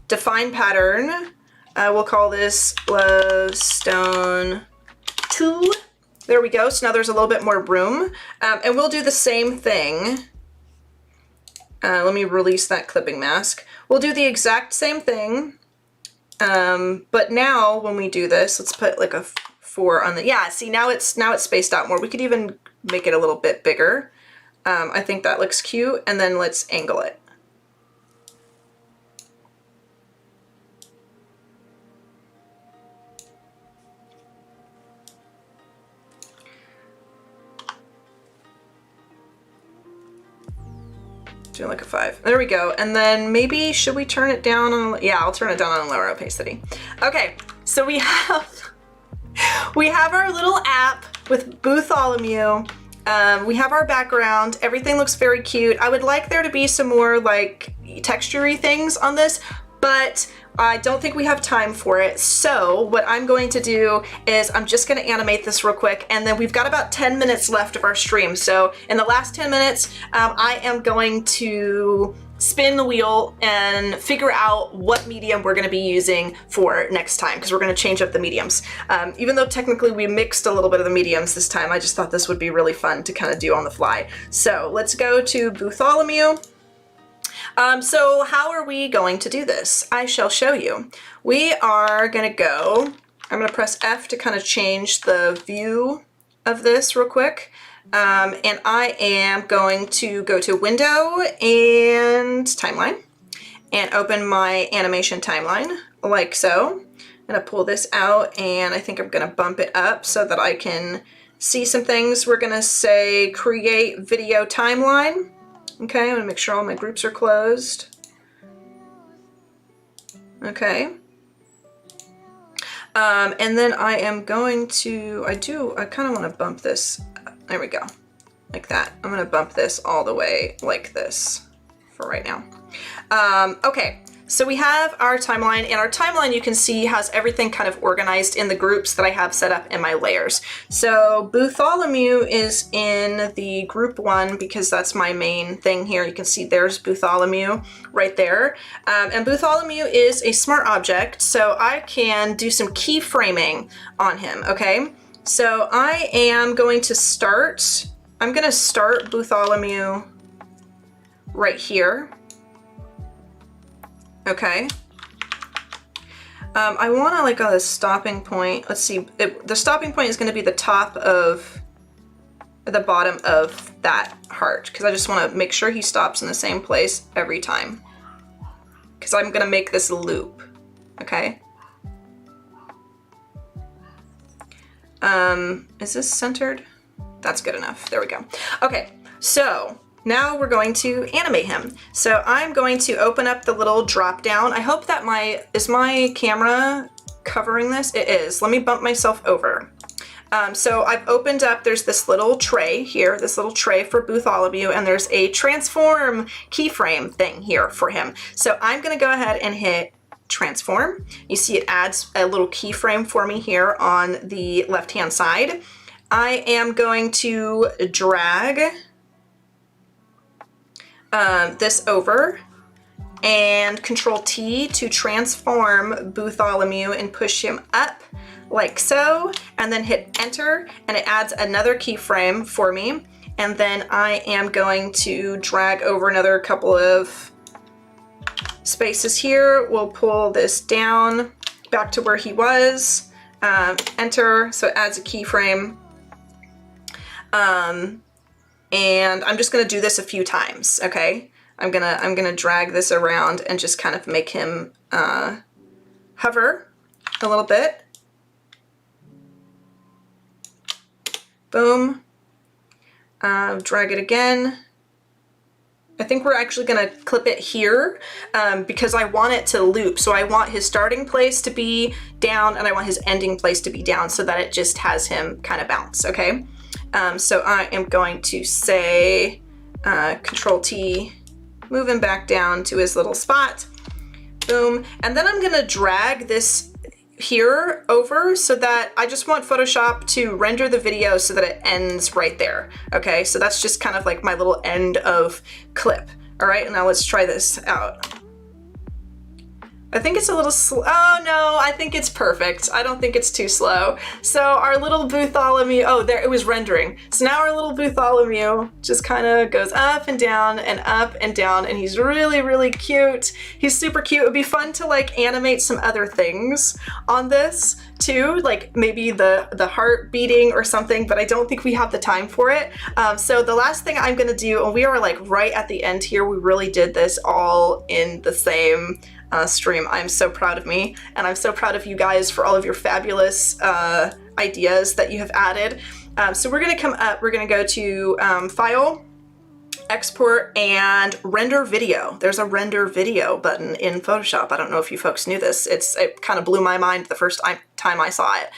define pattern. We'll call this Love Stone 2. There we go. So now there's a little bit more room. And we'll do the same thing. Let me release that clipping mask. We'll do the exact same thing. But now when we do this, let's put like a 4 on the, yeah, see now it's spaced out more. We could even make it a little bit bigger. I think that looks cute, and then let's angle it. Doing like a 5. There we go. And then maybe, should we turn it down on, yeah, I'll turn it down on lower opacity. Okay, so we have our little app with Bootholmew. We have our background. Everything looks very cute. I would like there to be some more like texture-y things on this, but I don't think we have time for it. So what I'm going to do is I'm just going to animate this real quick, and then we've got about 10 minutes left of our stream. So in the last 10 minutes, I am going to spin the wheel and figure out what medium we're going to be using for next time, because we're going to change up the mediums. Even though technically we mixed a little bit of the mediums this time, I just thought this would be really fun to kind of do on the fly. So let's go to Bootholmew. So how are we going to do this? I shall show you. We are going to go, I'm going to press F to kind of change the view of this real quick. And I am going to go to Window and Timeline and open my animation timeline like so. I'm going to pull this out, and I think I'm going to bump it up so that I can see some things. We're going to say create video timeline. Okay, I'm gonna make sure all my groups are closed. Okay. And then I am going to, I kind of want to bump this. There we go. Like that. I'm gonna bump this all the way like this for right now. Okay. So we have our timeline, and our timeline, you can see, has everything kind of organized in the groups that I have set up in my layers. So Bootholmew is in the group 1 because that's my main thing here. You can see there's Bootholmew right there. And Bootholmew is a smart object, so I can do some keyframing on him, okay? So I am going to start, I'm going to start Bootholmew right here. Okay. I want to like a stopping point. Let's see. The stopping point is going to be the top of the bottom of that heart, because I just want to make sure he stops in the same place every time, because I'm going to make this loop. Okay. Is this centered? That's good enough. There we go. Okay. So now we're going to animate him. So I'm going to open up the little drop down. I hope that is my camera covering this? It is. Let me bump myself over. So I've opened up, there's this little tray here, this little tray for Bootholmew, and there's a transform keyframe thing here for him. So I'm gonna go ahead and hit transform. You see it adds a little keyframe for me here on the left-hand side. I am going to drag this over and Control T to transform Bootholmew and push him up like so, and then hit enter, and it adds another keyframe for me. And then I am going to drag over another couple of spaces here. We'll pull this down back to where he was, enter, so it adds a keyframe. And I'm just gonna do this a few times, okay? I'm gonna drag this around and just kind of make him hover a little bit. Boom. Drag it again. I think we're actually gonna clip it here because I want it to loop. So I want his starting place to be down, and I want his ending place to be down, so that it just has him kind of bounce, okay? So I am going to say Control T, move him back down to his little spot. Boom. And then I'm gonna drag this here over so that I just want Photoshop to render the video so that it ends right there. Okay, so that's just kind of like my little end of clip. All right, now let's try this out. I think it's a little slow. Oh no, I think it's perfect. I don't think it's too slow. So our little Bootholmew, oh there, it was rendering. So now our little Bootholmew just kind of goes up and down and up and down, and he's really, really cute. He's super cute. It'd be fun to like animate some other things on this too, like maybe the heart beating or something, but I don't think we have the time for it. So the last thing I'm gonna do, and we are like right at the end here, we really did this all in the same stream. I'm so proud of me, and I'm so proud of you guys for all of your fabulous ideas that you have added. So we're gonna come up, we're gonna go to File, Export, and Render Video. There's a Render Video button in Photoshop. I don't know if you folks knew this. It kind of blew my mind the first time I saw it.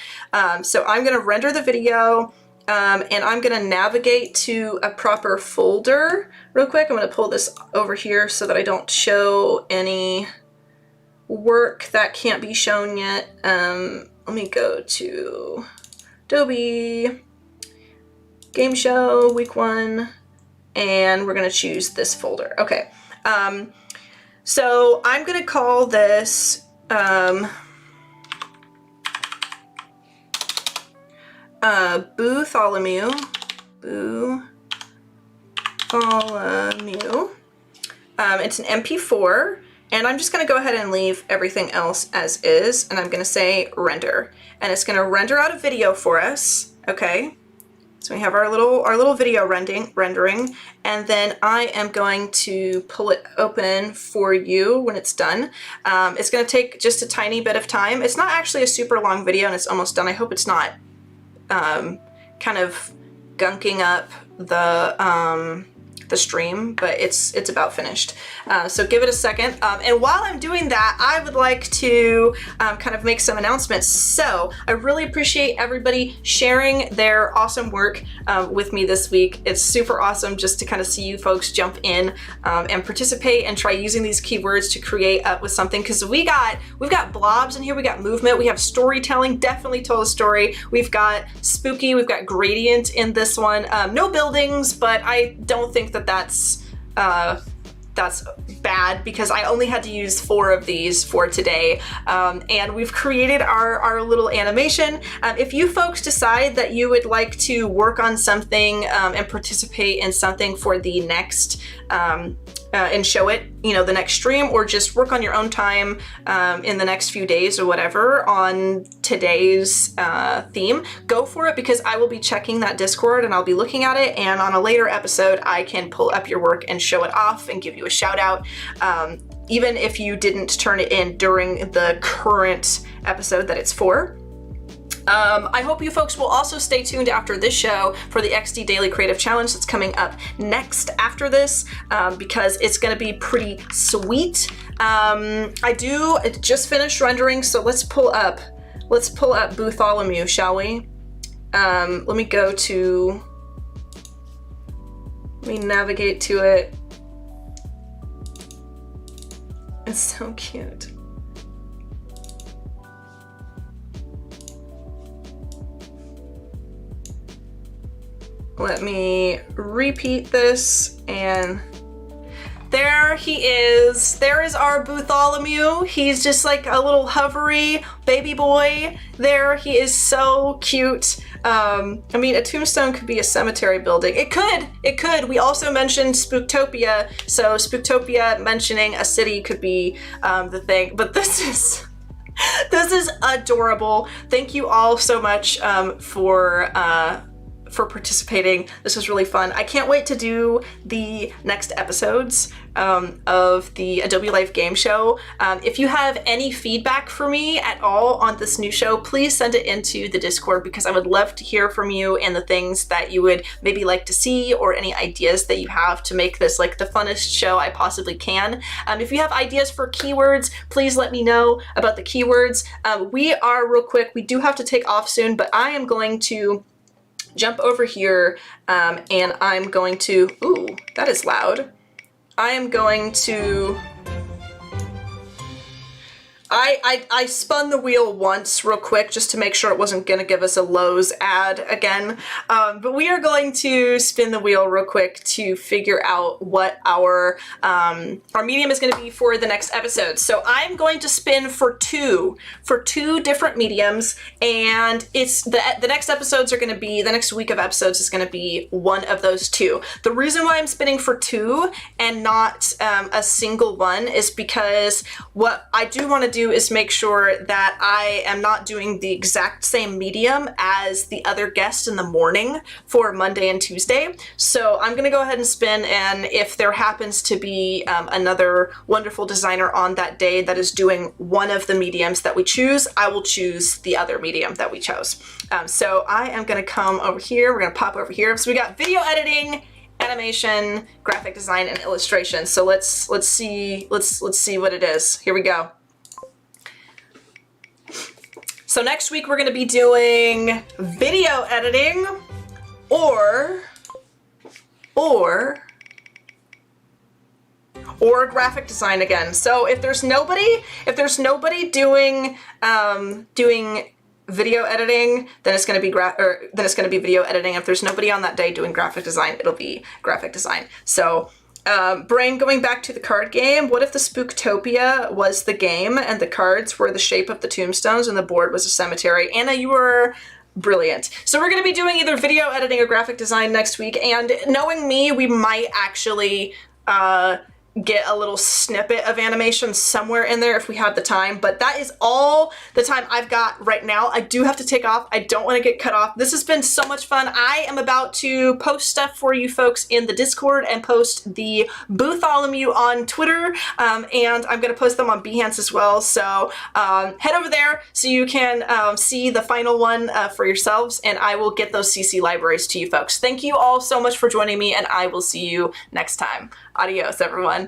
So I'm gonna render the video, and I'm gonna navigate to a proper folder real quick. I'm gonna pull this over here so that I don't show any work that can't be shown yet. Let me go to Adobe Game Show, week 1, and we're gonna choose this folder. Okay, so I'm gonna call this Bootholmew. It's an MP4. And I'm just gonna go ahead and leave everything else as is, and I'm gonna say render. And it's gonna render out a video for us, okay? So we have our little video rendering, and then I am going to pull it open for you when it's done. It's gonna take just a tiny bit of time. It's not actually a super long video, and it's almost done. I hope it's not kind of gunking up the stream, but it's about finished. So give it a second. And while I'm doing that, I would like to kind of make some announcements. So I really appreciate everybody sharing their awesome work with me this week. It's super awesome just to kind of see you folks jump in and participate and try using these keywords to create up with something, because we've got blobs in here, we got movement, we have storytelling, definitely told a story, we've got spooky, we've got gradient in this one. No buildings, but I don't think that's bad, because I only had to use 4 of these for today. And we've created our little animation. If you folks decide that you would like to work on something and participate in something for the next and show it, you know, the next stream, or just work on your own time in the next few days or whatever on today's theme, go for it, because I will be checking that Discord and I'll be looking at it, and on a later episode I can pull up your work and show it off and give you a shout out, even if you didn't turn it in during the current episode that it's for. I hope you folks will also stay tuned after this show for the XD Daily Creative Challenge that's coming up next after this, because it's going to be pretty sweet. I just finished rendering, so let's pull up Bootholmew, shall we? Let me navigate to it. It's so cute. Let me repeat this, and there he is. There is our Bootholmew. He's just like a little hovery baby boy. There, he is so cute. I mean, a tombstone could be a cemetery building. It could. We also mentioned Spooktopia, so Spooktopia mentioning a city could be the thing, but this is adorable. Thank you all so much for participating. This was really fun. I can't wait to do the next episodes of the Adobe Live Game Show. If you have any feedback for me at all on this new show, please send it into the Discord, because I would love to hear from you and the things that you would maybe like to see, or any ideas that you have to make this like the funnest show I possibly can. If you have ideas for keywords, please let me know about the keywords. Real quick, we do have to take off soon, but I am going to jump over here and I'm going to, ooh, that is loud. I am going to I spun the wheel once real quick just to make sure it wasn't going to give us a Lowe's ad again. But we are going to spin the wheel real quick to figure out what our medium is going to be for the next episode. So I'm going to spin for two different mediums, and it's the next episodes are going to be, the next week of episodes is going to be one of those two. The reason why I'm spinning for two and not a single one is because what I do want to do is make sure that I am not doing the exact same medium as the other guest in the morning for Monday and Tuesday. So I'm going to go ahead and spin, and if there happens to be another wonderful designer on that day that is doing one of the mediums that we choose, I will choose the other medium that we chose. So I am going to come over here. We're going to pop over here. So we got video editing, animation, graphic design, and illustration. So let's see what it is. Here we go. So next week we're going to be doing video editing or graphic design again. So if there's nobody doing video editing, then it's going to be video editing. If there's nobody on that day doing graphic design, it'll be graphic design. So Brain, going back to the card game, what if the Spooktopia was the game and the cards were the shape of the tombstones and the board was a cemetery? Anna, you were brilliant. So we're going to be doing either video editing or graphic design next week, and knowing me, we might actually get a little snippet of animation somewhere in there if we have the time, but that is all the time I've got right now. I do have to take off. I don't want to get cut off. This has been so much fun. I am about to post stuff for you folks in the Discord and post the Bootholmew on Twitter, and I'm going to post them on Behance as well. So head over there so you can see the final one for yourselves, and I will get those CC libraries to you folks. Thank you all so much for joining me, and I will see you next time. Adios, everyone.